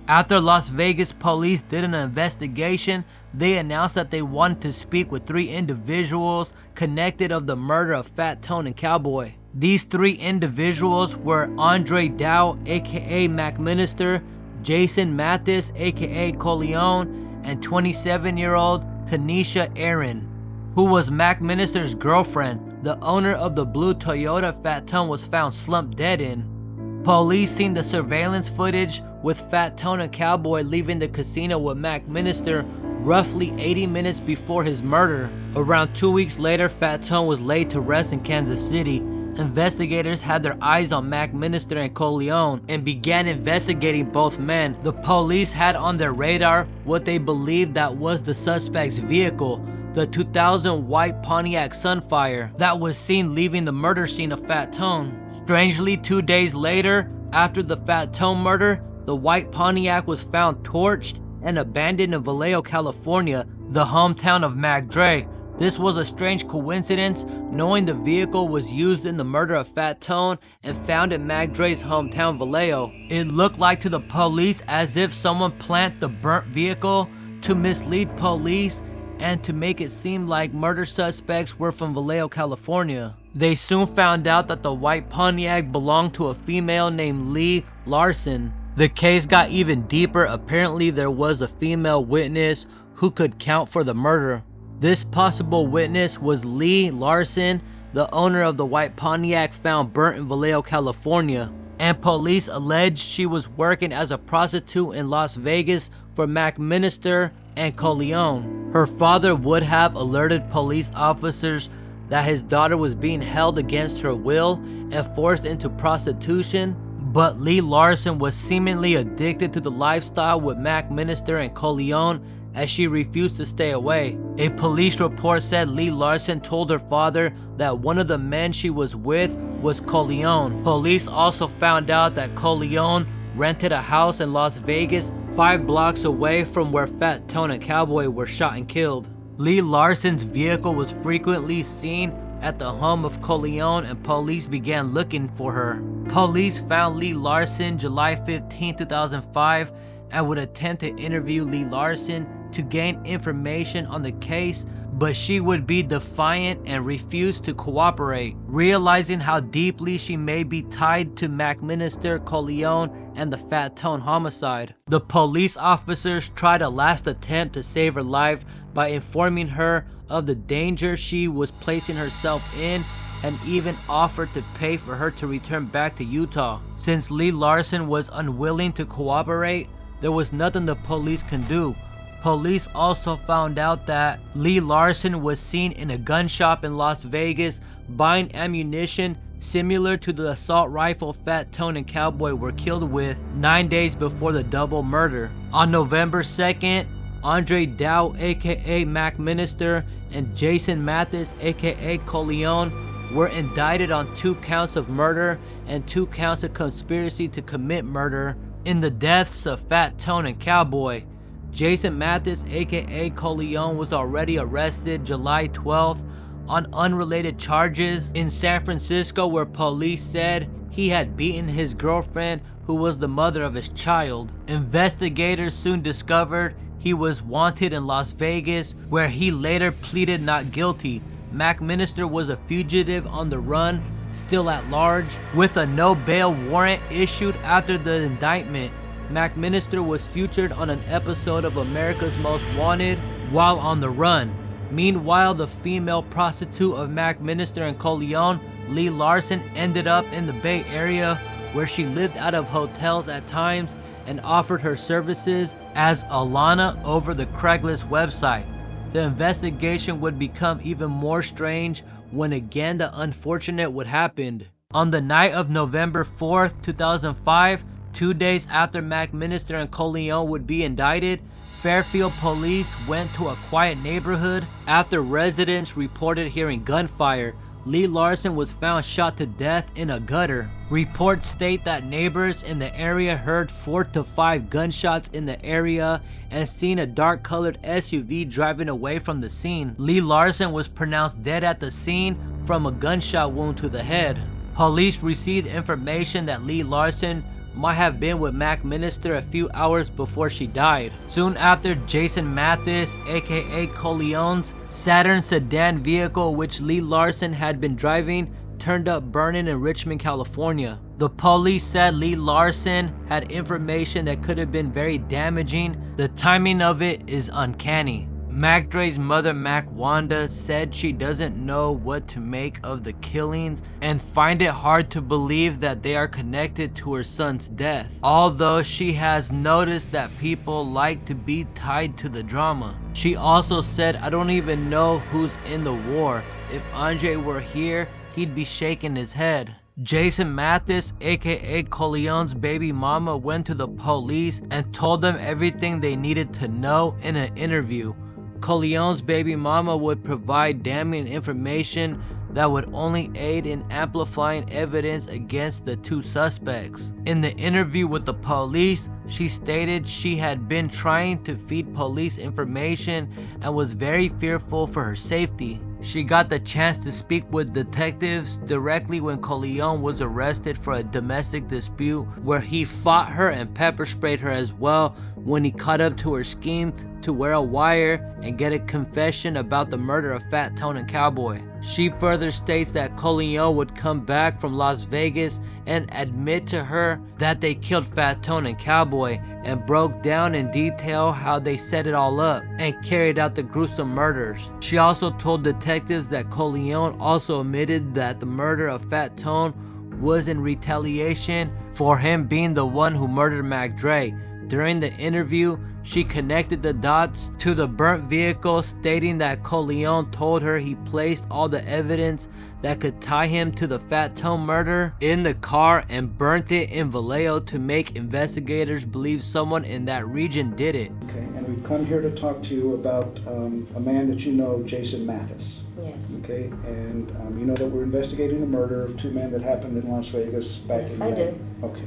After Las Vegas police did an investigation, they announced that they wanted to speak with 3 individuals connected of the murder of Fat Tone and Cowboy. These 3 individuals were Andre Dow, aka Mac Minister, Jason Mathis, aka Corleone, and 27-year-old Tanisha Aaron, who was Mac Minister's girlfriend, the owner of the blue Toyota Fat Tone was found slumped dead in. Police seen the surveillance footage with Fat Tone and Cowboy leaving the casino with Mac Minister roughly 80 minutes before his murder. Around 2 weeks later, Fat Tone was laid to rest in Kansas City. Investigators had their eyes on Mac Minister and Corleone and began investigating both men. The police had on their radar what they believed that was the suspect's vehicle, the 2000 white Pontiac Sunfire that was seen leaving the murder scene of Fat Tone. Strangely, 2 days later, after the Fat Tone murder, the white Pontiac was found torched and abandoned in Vallejo, California, the hometown of Mac Dre. This was a strange coincidence, knowing the vehicle was used in the murder of Fat Tone and found in Mac Dre's hometown Vallejo. It looked like to the police as if someone planted the burnt vehicle to mislead police and to make it seem like murder suspects were from Vallejo, California. They soon found out that the white Pontiac belonged to a female named Lee Laursen. The case got even deeper. Apparently there was a female witness who could count for the murder. This possible witness was Lee Laursen, the owner of the white Pontiac found burnt in Vallejo, California. And police alleged she was working as a prostitute in Las Vegas for Mac Minister and Corleone. Her father would have alerted police officers that his daughter was being held against her will and forced into prostitution, but Lee Laursen was seemingly addicted to the lifestyle with Mac Minister and Corleone as she refused to stay away. A police report said Lee Laursen told her father that one of the men she was with was Corleone. Police also found out that Corleone rented a house in Las Vegas 5 blocks away from where Fat Tone and Cowboy were shot and killed. Lee Laursen's vehicle was frequently seen at the home of Corleone and police began looking for her. Police found Lee Laursen July 15, 2005 and would attempt to interview Lee Laursen to gain information on the case, but she would be defiant and refuse to cooperate. Realizing how deeply she may be tied to Mac Minister, Corleone, and the Fat Tone homicide, the police officers tried a last attempt to save her life by informing her of the danger she was placing herself in and even offered to pay for her to return back to Utah. Since Lee Laursen was unwilling to cooperate, there was nothing the police can do. Police also found out that Lee Laursen was seen in a gun shop in Las Vegas buying ammunition similar to the assault rifle Fat Tone and Cowboy were killed with 9 days before the double murder. On November 2nd, Andre Dow aka Mac Minister and Jason Mathis aka Corleone were indicted on 2 counts of murder and 2 counts of conspiracy to commit murder in the deaths of Fat Tone and Cowboy. Jason Mathis aka Corleone was already arrested July 12th on unrelated charges in San Francisco, where police said he had beaten his girlfriend who was the mother of his child. Investigators soon discovered he was wanted in Las Vegas, where he later pleaded not guilty. Mac Minister was a fugitive on the run, still at large, with a no bail warrant issued after the indictment. Mac Minister was featured on an episode of America's Most Wanted while on the run. Meanwhile, the female prostitute of Mac Minister and Corleone, Lee Laursen, ended up in the Bay Area, where she lived out of hotels at times and offered her services as Alana over the Craigslist website. The investigation would become even more strange when again the unfortunate would happen. On the night of November 4th, 2005, 2 days after Mac Minister and Corleone would be indicted, Fairfield police went to a quiet neighborhood after residents reported hearing gunfire. Lee Laursen was found shot to death in a gutter. Reports state that neighbors in the area heard 4 to 5 gunshots in the area and seen a dark-colored SUV driving away from the scene. Lee Laursen was pronounced dead at the scene from a gunshot wound to the head. Police received information that Lee Laursen might have been with Mac Minister a few hours before she died. Soon after, Jason Mathis aka Corleone's Saturn sedan vehicle, which Lee Laursen had been driving, turned up burning in Richmond, California. The police said Lee Laursen had information that could have been very damaging. The timing of it is uncanny. Mac Dre's mother, Mac Wanda, said she doesn't know what to make of the killings and find it hard to believe that they are connected to her son's death, although she has noticed that people like to be tied to the drama. She also said, "I don't even know who's in the war. If Andre were here, he'd be shaking his head." Jason Mathis aka Corleone's baby mama went to the police and told them everything they needed to know in an interview. Corleone's baby mama would provide damning information that would only aid in amplifying evidence against the 2 suspects. In the interview with the police, She stated she had been trying to feed police information and was very fearful for her safety. She got the chance to speak with detectives directly when Corleone was arrested for a domestic dispute where he fought her and pepper sprayed her as well when he caught up to her scheme to wear a wire and get a confession about the murder of Fat Tone and Cowboy. She further states that Corleone would come back from Las Vegas and admit to her that they killed Fat Tone and Cowboy and broke down in detail how they set it all up and carried out the gruesome murders. She also told detectives that Corleone also admitted that the murder of Fat Tone was in retaliation for him being the one who murdered Mac Dre. During the interview, she connected the dots to the burnt vehicle, stating that Corleone told her he placed all the evidence that could tie him to the Fat Tone murder in the car and burnt it in Vallejo to make investigators believe someone in that region did it. Okay, and we've come here to talk to you about a man that you know, Jason Mathis. Yes. Okay, and you know that we're investigating the murder of two men that happened in Las Vegas back in May. I do. Okay,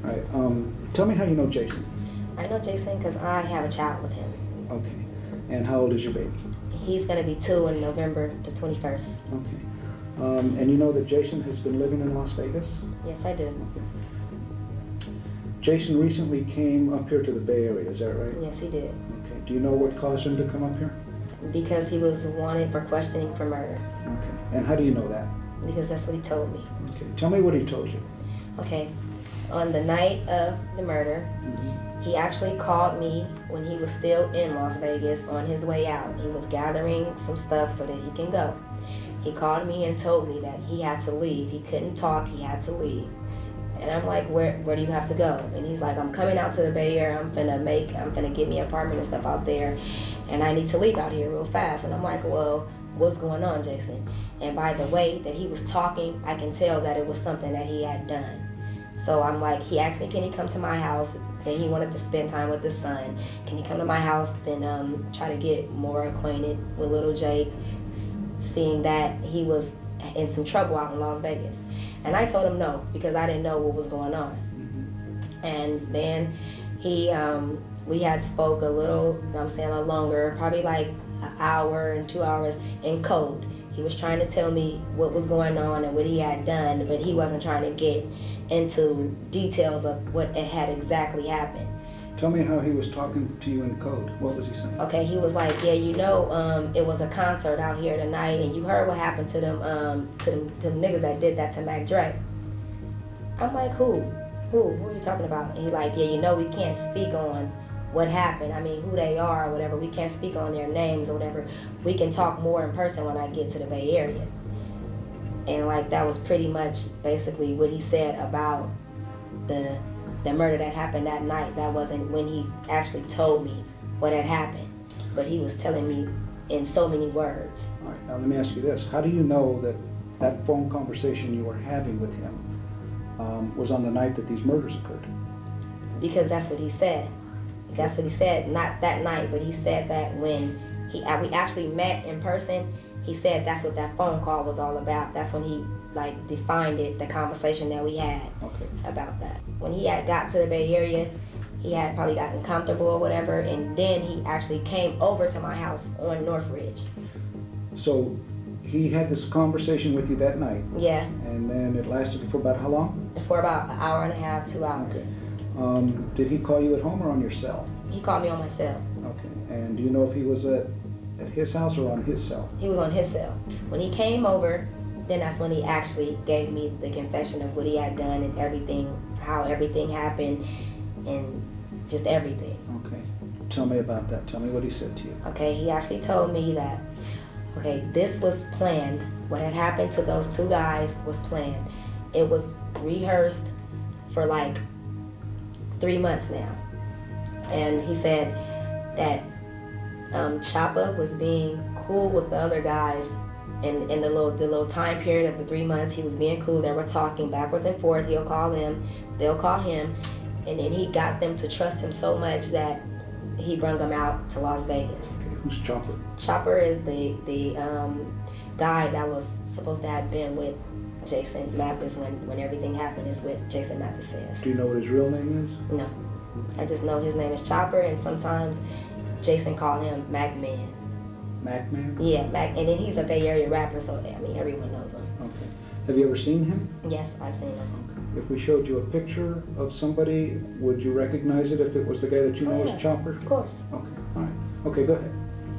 all right. Tell me how you know Jason. I know Jason because I have a child with him. Okay, and how old is your baby? He's going to be 2 in November the 21st. Okay, and you know that Jason has been living in Las Vegas? Yes, I do. Okay. Jason recently came up here to the Bay Area, is that right? Yes, he did. Okay, do you know what caused him to come up here? Because he was wanted for questioning for murder. Okay, and how do you know that? Because that's what he told me. Okay, tell me what he told you. Okay, on the night of the murder, he actually called me when he was still in Las Vegas on his way out. He was gathering some stuff so that he can go. He called me and told me that he had to leave. He couldn't talk, he had to leave. And I'm like, where do you have to go? And he's like, I'm coming out to the Bay Area. I'm gonna get me an apartment and stuff out there. And I need to leave out here real fast. And I'm like, well, what's going on, Jason? And by the way that he was talking, I can tell that it was something that he had done. So I'm like, he asked me, can he come to my house? Then he wanted to spend time with his son. Can he come to my house and try to get more acquainted with little Jake, seeing that he was in some trouble out in Las Vegas. And I told him no, because I didn't know what was going on. And then we had spoke a little, a little longer, probably like an hour and 2 hours in code. He was trying to tell me what was going on and what he had done, but he wasn't trying to get into details of what had exactly happened. Tell me how he was talking to you in code. What was he saying? Okay, he was like, yeah, you know, it was a concert out here tonight, and you heard what happened to them niggas that did that to Mac Dre. I'm like, who? Who are you talking about? And he's like, yeah, you know, we can't speak on what happened. I mean, who they are or whatever. We can't speak on their names or whatever. We can talk more in person when I get to the Bay Area. And like, that was pretty much basically what he said about the murder that happened that night. That wasn't when he actually told me what had happened, but he was telling me in so many words. All right, now let me ask you this. How do you know that that phone conversation you were having with him was on the night that these murders occurred? Because that's what he said. That's what he said, not that night, but he said that when we actually met in person, he said that's what that phone call was all about. That's when he like defined it, the conversation that we had about that. When he had got to the Bay Area, he had probably gotten comfortable or whatever, and then he actually came over to my house on Northridge. So he had this conversation with you that night? Yeah. And then it lasted for about how long? For about an hour and a half, 2 hours. Okay. Did he call you at home or on your cell? He called me on my cell. Okay. And do you know if he was at his house or on his cell? He was on his cell. When he came over, then that's when he actually gave me the confession of what he had done and everything, how everything happened, and just everything. Okay. Tell me about that. Tell me what he said to you. Okay, he actually told me that, okay, this was planned. What had happened to those two guys was planned. It was rehearsed for like 3 months now. And he said that Choppa was being cool with the other guys in the little time period of the 3 months. He was being cool. They were talking backwards and forth. He'll call them, they'll call him, and then he got them to trust him so much that he brought them out to Las Vegas. Okay, who's Chopper? Chopper is the guy that was supposed to have been with Jason Mathis when everything happened, is what Jason Mathis says. Do you know what his real name is? No. I just know his name is Chopper, and sometimes Jason called him Mac Man. Mac Man? Yeah, Mac, and then he's a Bay Area rapper, so I mean everyone knows him. Okay. Have you ever seen him? Yes, I've seen him. If we showed you a picture of somebody, would you recognize it if it was the guy that you know as Chopper? Of course. Okay, all right. Okay, go ahead.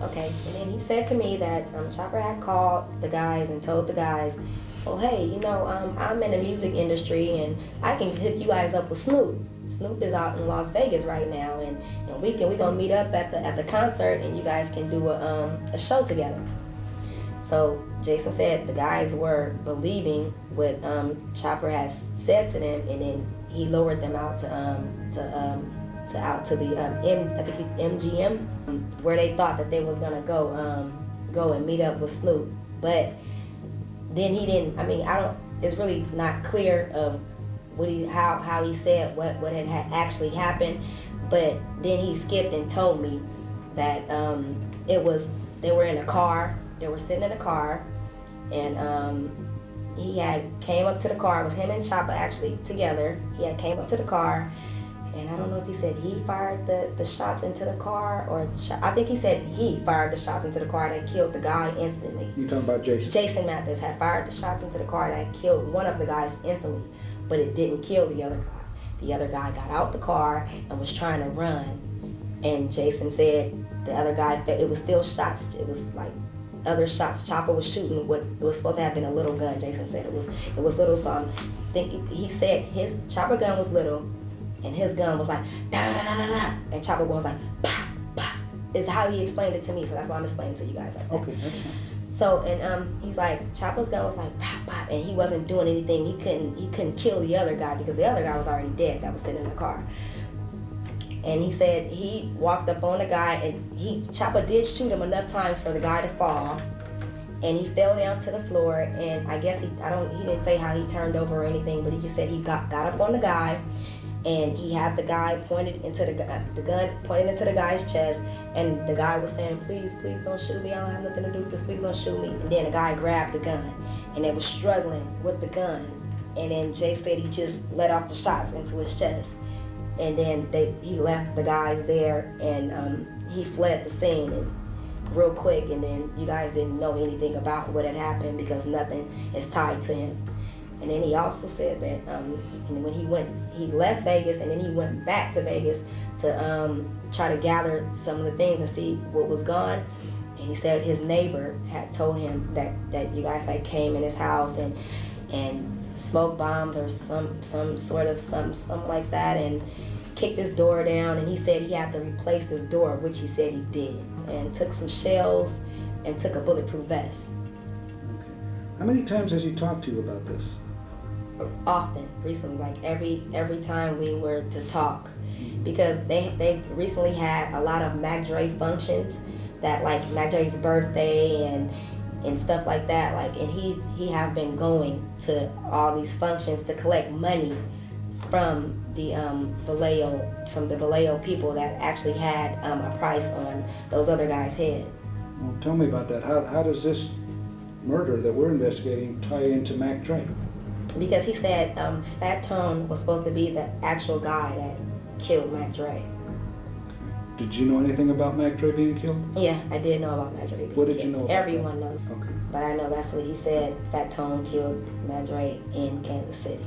Okay, and then he said to me that Chopper had called the guys and told the guys, oh hey, you know, I'm in the music industry and I can hook you guys up with Snoop. Snoop is out in Las Vegas right now, and we gonna meet up at the concert, and you guys can do a show together. So Jason said the guys were believing what Chopper has said to them, and then he lowered them out to the I think it's MGM, where they thought that they was gonna go and meet up with Snoop, but then he didn't. I mean, it's really not clear of what how he said what had actually happened, but then he skipped and told me that they were in a car, they were sitting in a car, and he had came up to the car. It was him and Chopper actually together. He had came up to the car, and I don't know if he said he fired the shots into the car, or I think he said he fired the shots into the car that killed the guy instantly. You talking about Jason? Jason Mathis had fired the shots into the car that killed one of the guys instantly, but it didn't kill the other guy. The other guy got out the car and was trying to run, and Jason said the other guy, it was still shots. It was like other shots. Chopper was shooting what it was supposed to have been a little gun. Jason said it was little, so I think he said his Chopper gun was little, and his gun was like da da da da da, and Chopper gun was like bah bah. Is how he explained it to me, so that's why I'm explaining to you guys like that. Okay, that's fine. So and he's like Chopper's gun was like bah bah, and he wasn't doing anything. He couldn't kill the other guy because the other guy was already dead that was sitting in the car. And he said he walked up on the guy, and Chopper did shoot him enough times for the guy to fall, and he fell down to the floor. And I guess he didn't say how he turned over or anything, but he just said he got up on the guy, and he had the guy pointed into the gun pointed into the guy's chest, and the guy was saying, please don't shoot me, I don't have nothing to do with this, please don't shoot me. And then the guy grabbed the gun, and they were struggling with the gun, and then Jay said he just let off the shots into his chest. And then he left the guys there, and he fled the scene real quick, and then you guys didn't know anything about what had happened because nothing is tied to him. And then he also said that when he left Vegas, and then he went back to Vegas to try to gather some of the things and see what was gone. And he said his neighbor had told him that you guys had came in his house and smoke bombs or something like that, and kicked his door down, and he said he had to replace his door, which he said he did, and took some shells and took a bulletproof vest. Okay. How many times has he talked to you about this? Often, recently, like every time we were to talk, because they recently had a lot of Mac Dre functions, that like Mac Dre's birthday and stuff like that, like, and he have been going to all these functions to collect money from the Vallejo people that actually had a price on those other guys' heads. Well, tell me about that. How does this murder that we're investigating tie into Mac Dre? Because he said Fat Tone was supposed to be the actual guy that killed Mac Dre. Did you know anything about Mac Dre being killed? Yeah, I did know about Mac Dre being killed. What did you know about Everyone that? knows. Okay. But I know that's what he said. Fat Tone killed Mac Dre in Kansas City.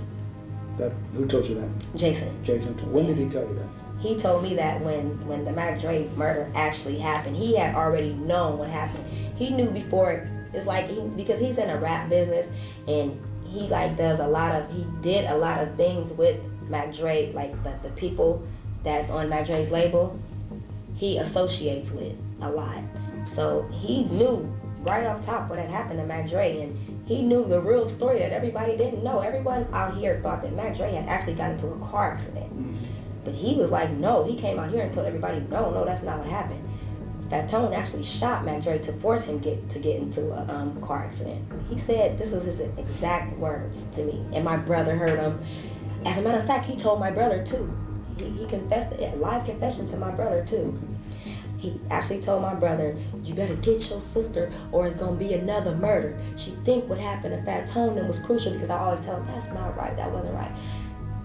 Who told you that? Jason. Jason. When did he tell you that? He told me that when the Mac Dre murder actually happened, he had already known what happened. He knew before. It's like because he's in a rap business, and he did a lot of things with Mac Dre, like the people that's on Mac Dre's label, he associates with a lot. So he knew right off top what had happened to Mac Dre, and he knew the real story that everybody didn't know. Everyone out here thought that Mac Dre had actually got into a car accident. But he was like, no, he came out here and told everybody, no, that's not what happened. Fat Tone actually shot Mac Dre to force him to get into a car accident. He said, this was his exact words to me, and my brother heard him. As a matter of fact, he told my brother too. He confessed, a live confession to my brother too. He actually told my brother, you better get your sister or it's gonna be another murder. She think what happened to Fat Tone was crucial, because I always tell him, that's not right, that wasn't right.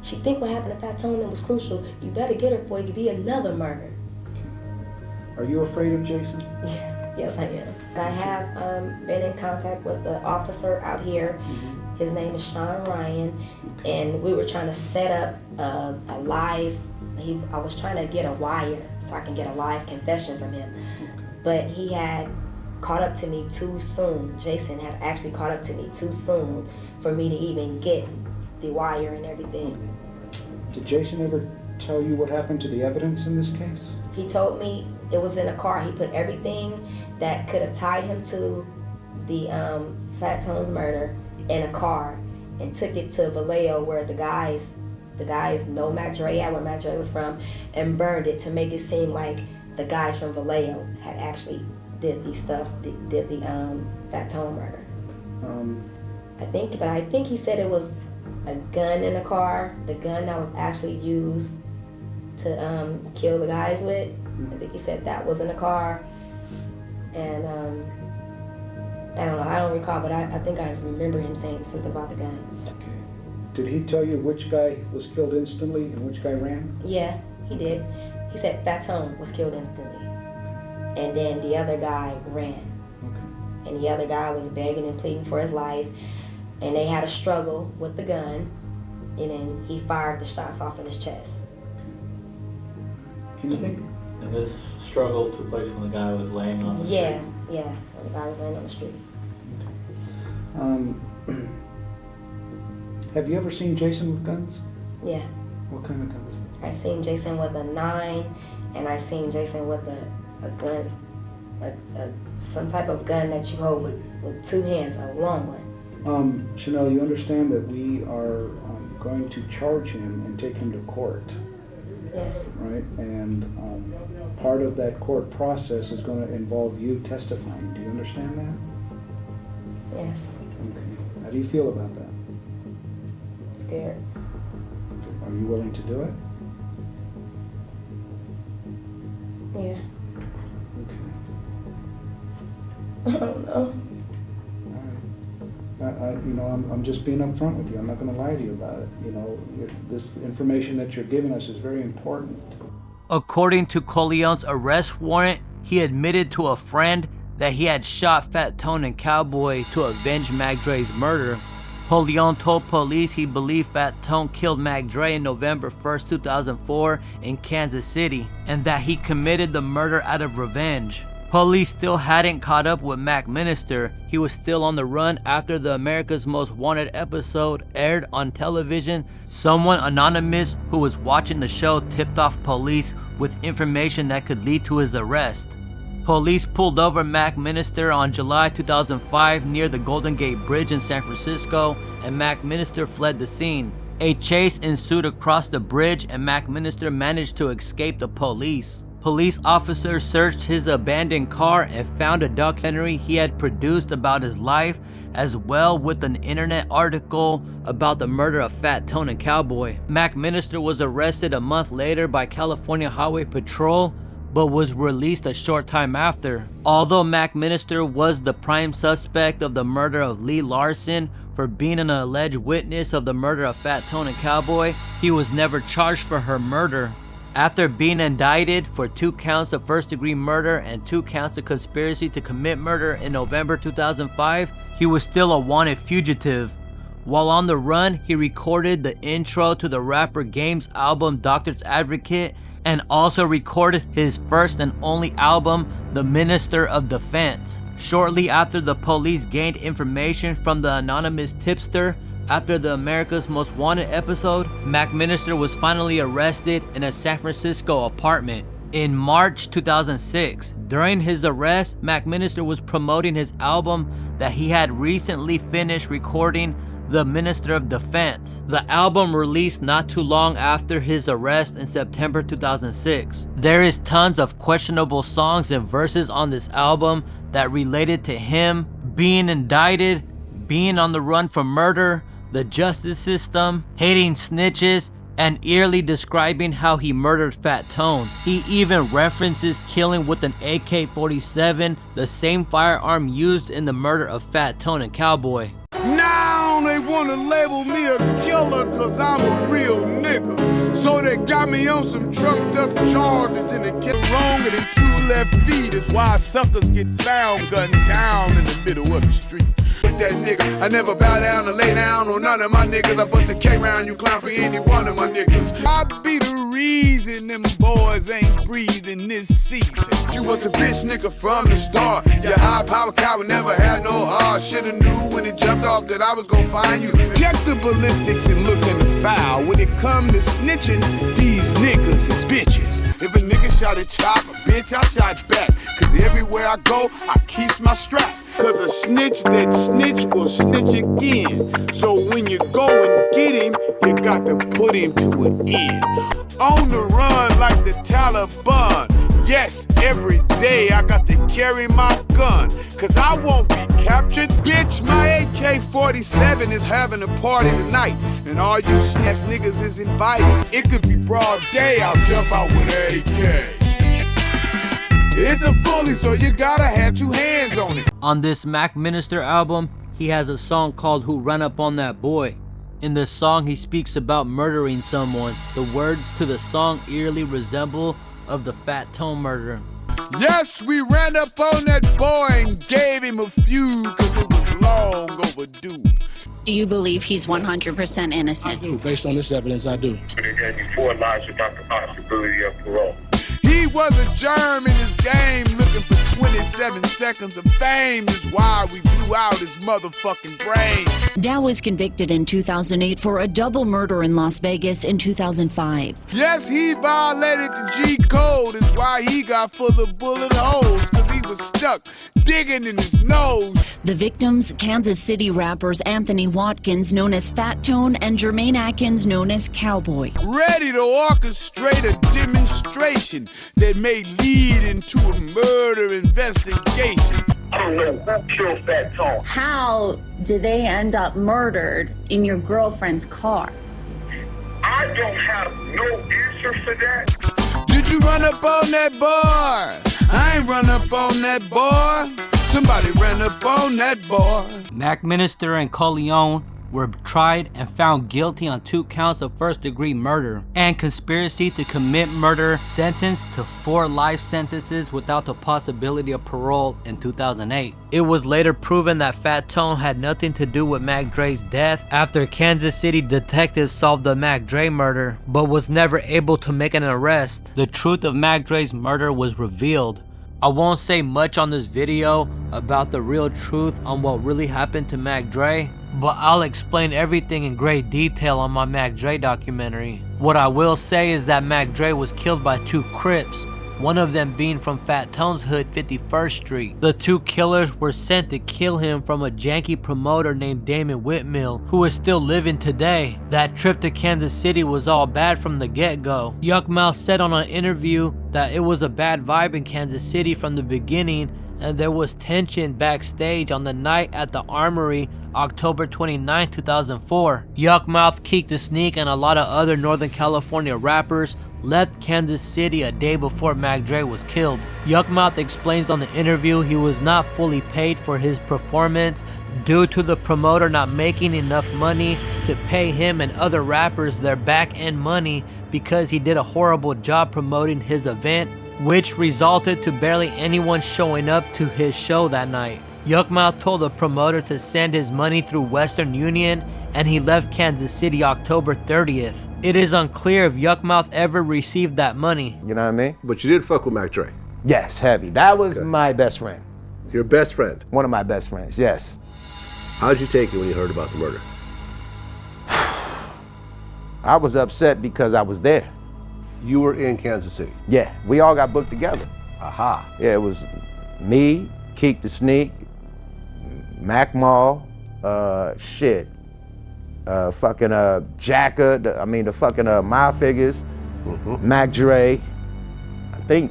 She think what happened to Fat Tone was crucial. You better get her before it could be another murder. Are you afraid of Jason? Yes, I am. I have been in contact with the officer out here. His name is Sean Ryan, and we were trying to set up a live. I was trying to get a wire so I can get a live confession from him, but he had caught up to me too soon. Jason had actually caught up to me too soon for me to even get the wire and everything. Did Jason ever tell you what happened to the evidence in this case? He told me it was in a car. He put everything that could have tied him to the Fat Tone's murder in a car and took it to Vallejo where the guys know Mac Dre at, where Mac Dre was from, and burned it to make it seem like the guys from Vallejo had actually did the Fat Tone murder. I think he said it was a gun in the car, the gun that was actually used to kill the guys with. I think he said that was in the car, and I don't know, I don't recall, but I think I remember him saying something about the gun. Did he tell you which guy was killed instantly and which guy ran? Yeah, he did. He said Fat Tone was killed instantly, and then the other guy ran. And the other guy was begging and pleading for his life, and they had a struggle with the gun, and then he fired the shots off in his chest. Can you think? And this struggle took place when the guy was laying on the street? Yeah, when the guy was laying on the street. Have you ever seen Jason with guns? Yeah. What kind of guns? I seen Jason with a 9, and I seen Jason with a gun, some type of gun that you hold with 2 hands, a long one. Chanel, you understand that we are going to charge him and take him to court. Yes. Right? And part of that court process is going to involve you testifying. Do you understand that? Yes. Okay. How do you feel about that? Scared. Are you willing to do it? Yeah. Okay. I don't know. I'm just being upfront with you. I'm not going to lie to you about it. This information that you're giving us is very important. According to Corleone's arrest warrant, he admitted to a friend that he had shot Fat Tone and Cowboy to avenge Mac Dre's murder. Corleone told police he believed Fat Tone killed Mac Dre in November 1st, 2004 in Kansas City, and that he committed the murder out of revenge. Police still hadn't caught up with Mac Minister. He was still on the run after the America's Most Wanted episode aired on television. Someone anonymous who was watching the show tipped off police with information that could lead to his arrest. Police pulled over Mac Minister on July 2005 near the Golden Gate Bridge in San Francisco, and Mac Minister fled the scene. A chase ensued across the bridge, and Mac Minister managed to escape the police. Police officers searched his abandoned car and found a documentary he had produced about his life, as well with an internet article about the murder of Fat Tone and Cowboy. Mac Minister was arrested a month later by California Highway Patrol, but was released a short time after. Although Mac Minister was the prime suspect of the murder of Lee Laursen for being an alleged witness of the murder of Fat Tone and Cowboy, he was never charged for her murder. After being indicted for 2 counts of first-degree murder and 2 counts of conspiracy to commit murder in November 2005, he was still a wanted fugitive. While on the run, he recorded the intro to the rapper Game's album Doctor's Advocate, and also recorded his first and only album, The Minister of Defense. Shortly after the police gained information from the anonymous tipster, after the America's Most Wanted episode, Mac Minister was finally arrested in a San Francisco apartment. In March 2006, during his arrest, Mac Minister was promoting his album that he had recently finished recording, The Minister of Defense. The album released not too long after his arrest in September 2006. There is tons of questionable songs and verses on this album that related to him being indicted, being on the run for murder, the justice system, hating snitches, and eerily describing how he murdered Fat Tone. He even references killing with an AK-47, the same firearm used in the murder of Fat Tone and Cowboy. Now wrong, they wanna label me a killer, cause I'm a real nigga. So they got me on some trumped up charges, and they get wronger than 2 left feet. Is why suckers get found gunned down in the middle of the street. With that nigga, I never bow down or lay down on none of my niggas. I bust a K round, you clown for any one of my niggas. I be the reason them boys ain't breathing this season. You was a bitch nigga from the start. Your high power coward never had no heart. Shoulda knew when it jumped off that I was gonna find you. Check the ballistics and look in the file. When it come to snitching, these niggas is bitches. If a nigga shot a chop, bitch, I shot back. Cause everywhere I go, I keeps my strap. Cause a snitch that snitch will snitch again. So when you go and get him, you got to put him to an end. On the run like the Taliban. Yes, every day I got to carry my gun. Cause I won't be captured. Bitch, my AK-47 is having a party tonight. And all you snatch niggas is invited. It could be broad day, I'll jump out with an AK. It's a fully, so you gotta have 2 hands on it. On this Mac Minister album, he has a song called Who Run Up on That Boy. In this song, he speaks about murdering someone. The words to the song eerily resemble of the Fat Tone murder. Yes, we ran up on that boy and gave him a few cause it was long overdue. Do you believe he's 100% innocent? I do. Based on this evidence, I do. They gave me 4 lives without the possibility of parole. He was a germ in his game, looking for 27 seconds of fame. Is why we blew out his motherfucking brain. Dow was convicted in 2008 for a double murder in Las Vegas in 2005. Yes, he violated the G code. Is why he got full of bullet holes. Cause he was stuck digging in his nose. The victims, Kansas City rappers Anthony Watkins, known as Fat Tone, and Jermaine Atkins, known as Cowboy. Ready to orchestrate a demonstration that may lead into a murder investigation. I don't know who killed Fat Tone. How did they end up murdered in your girlfriend's car? I don't have no answer for that. Did you run up on that boy? I ain't run up on that boy. Somebody ran up on that boy. Mac Minister and Corleone were tried and found guilty on 2 counts of first-degree murder and conspiracy to commit murder, sentenced to 4 life sentences without the possibility of parole in 2008. It was later proven that Fat Tone had nothing to do with Mac Dre's death after Kansas City detectives solved the Mac Dre murder, but was never able to make an arrest. The truth of Mac Dre's murder was revealed. I won't say much on this video about the real truth on what really happened to Mac Dre, but I'll explain everything in great detail on my Mac Dre documentary. What I will say is that Mac Dre was killed by 2 Crips, one of them being from Fat Tone's hood, 51st Street. The 2 killers were sent to kill him from a janky promoter named Damon Whitmill, who is still living today. That trip to Kansas City was all bad from the get-go. Yuck Mouth said on an interview that it was a bad vibe in Kansas City from the beginning, and there was tension backstage on the night at the Armory, October 29, 2004. Yuck Mouth, Keek the Sneak, and a lot of other Northern California rappers left Kansas City a day before Mac Dre was killed. Yuck Mouth explains on the interview he was not fully paid for his performance due to the promoter not making enough money to pay him and other rappers their back-end money because he did a horrible job promoting his event, which resulted to barely anyone showing up to his show that night. Yuck Mouth told the promoter to send his money through Western Union, and he left Kansas City October 30th. It is unclear if Yuck Mouth ever received that money. You know what I mean? But you did fuck with Mac Dre. Yes, heavy. That was my best friend. Your best friend? One of my best friends, yes. How'd you take it when you heard about the murder? I was upset because I was there. You were in Kansas City? Yeah, we all got booked together. Aha. Yeah, it was me, Keek the Sneak, Mac Mall, fucking Jacka, the fucking Mile Figures, Mac Dre, I think,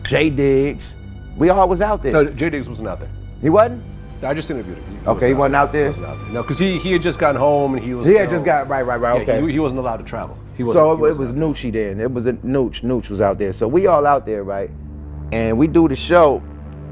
J Diggs. We all was out there. No, J Diggs wasn't out there. He wasn't? I just interviewed him. He wasn't out there? He wasn't out there. No, because he had just gotten home and he was had just got, right, okay. He wasn't allowed to travel. It was Noochie then. It was a Nooch was out there. So we all out there, right? And we do the show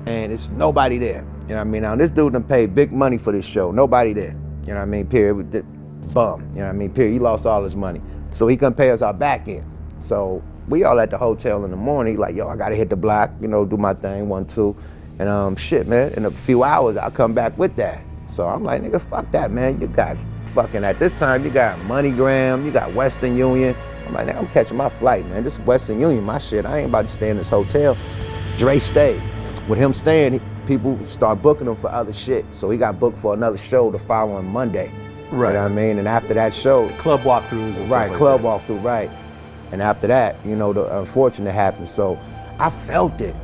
and it's nobody there. You know what I mean? Now this dude done paid big money for this show. Nobody there. You know what I mean? Period. Bum. You know what I mean? Period. He lost all his money. So he couldn't pay us our back end. So we all at the hotel in the morning, like, yo, I gotta hit the block, you know, do my thing, 1, 2. And shit, man, in a few hours, I'll come back with that. So I'm like, nigga, fuck that, man. You got fucking, at this time, you got MoneyGram, you got Western Union. I'm like, nigga, I'm catching my flight, man. This is Western Union, my shit. I ain't about to stay in this hotel. Dre stayed. With him staying, people start booking him for other shit. So he got booked for another show the following Monday. Right. You know what I mean? And after that show, club walkthroughs. Right, club walkthrough, right. And after that, you know, the unfortunate happened. So I felt it,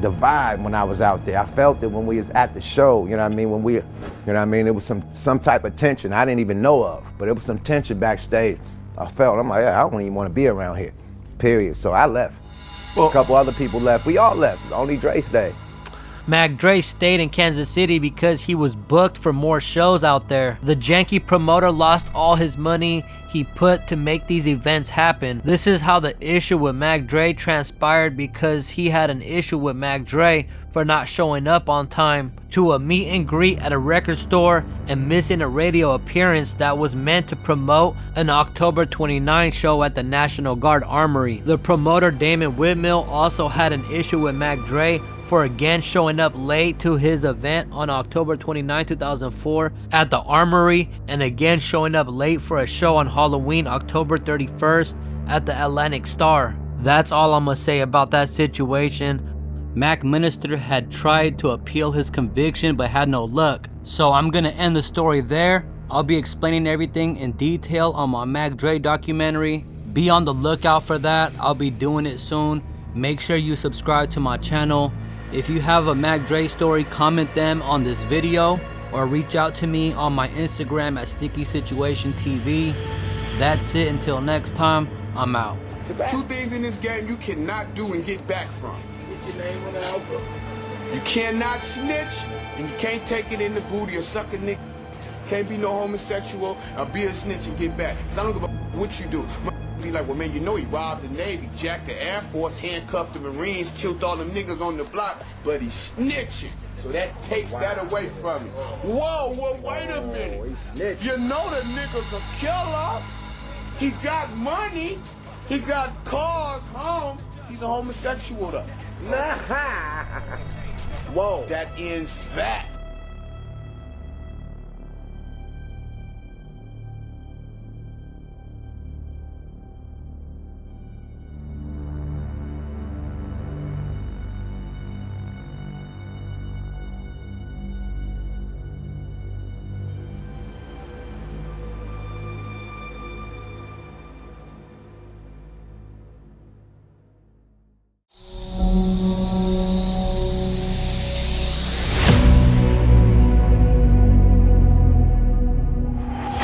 the vibe when I was out there. I felt it when we was at the show, you know what I mean? When we, you know what I mean? It was some type of tension I didn't even know of, but it was some tension backstage. I felt, I'm like, yeah, I don't even want to be around here, period. So I left. Well, a couple other people left. We all left. Only Dre stayed. Mac Dre stayed in Kansas City because he was booked for more shows out there. The janky promoter lost all his money he put to make these events happen. This is how the issue with Mac Dre transpired, because he had an issue with Mac Dre for not showing up on time to a meet and greet at a record store and missing a radio appearance that was meant to promote an October 29 show at the National Guard Armory. The promoter Damon Whitmill also had an issue with Mac Dre for again showing up late to his event on October 29, 2004 at the Armory, and again showing up late for a show on Halloween, October 31st at the Atlantic Star. That's all I'm gonna say about that situation. Mac Minister had tried to appeal his conviction but had no luck. So I'm gonna end the story there. I'll be explaining everything in detail on my Mac Dre documentary. Be on the lookout for that. I'll be doing it soon. Make sure you subscribe to my channel. If you have a Mac Dre story, comment them on this video or reach out to me on my Instagram at StickySituationTV. That's it. Until next time, I'm out. Two things in this game you cannot do and get back from. Get your name on the album. You cannot snitch, and you can't take it in the booty or suck a nigga. Can't be no homosexual or be a snitch and get back. Cause I don't give a what you do. Be like, well, man, you know he robbed the Navy, jacked the Air Force, handcuffed the Marines, killed all them niggas on the block, but he's snitching. So that takes that away from you. Whoa, well, wait a minute. You know the nigga's a killer. He got money. He got cars, homes. He's a homosexual, though. Whoa. That ends that.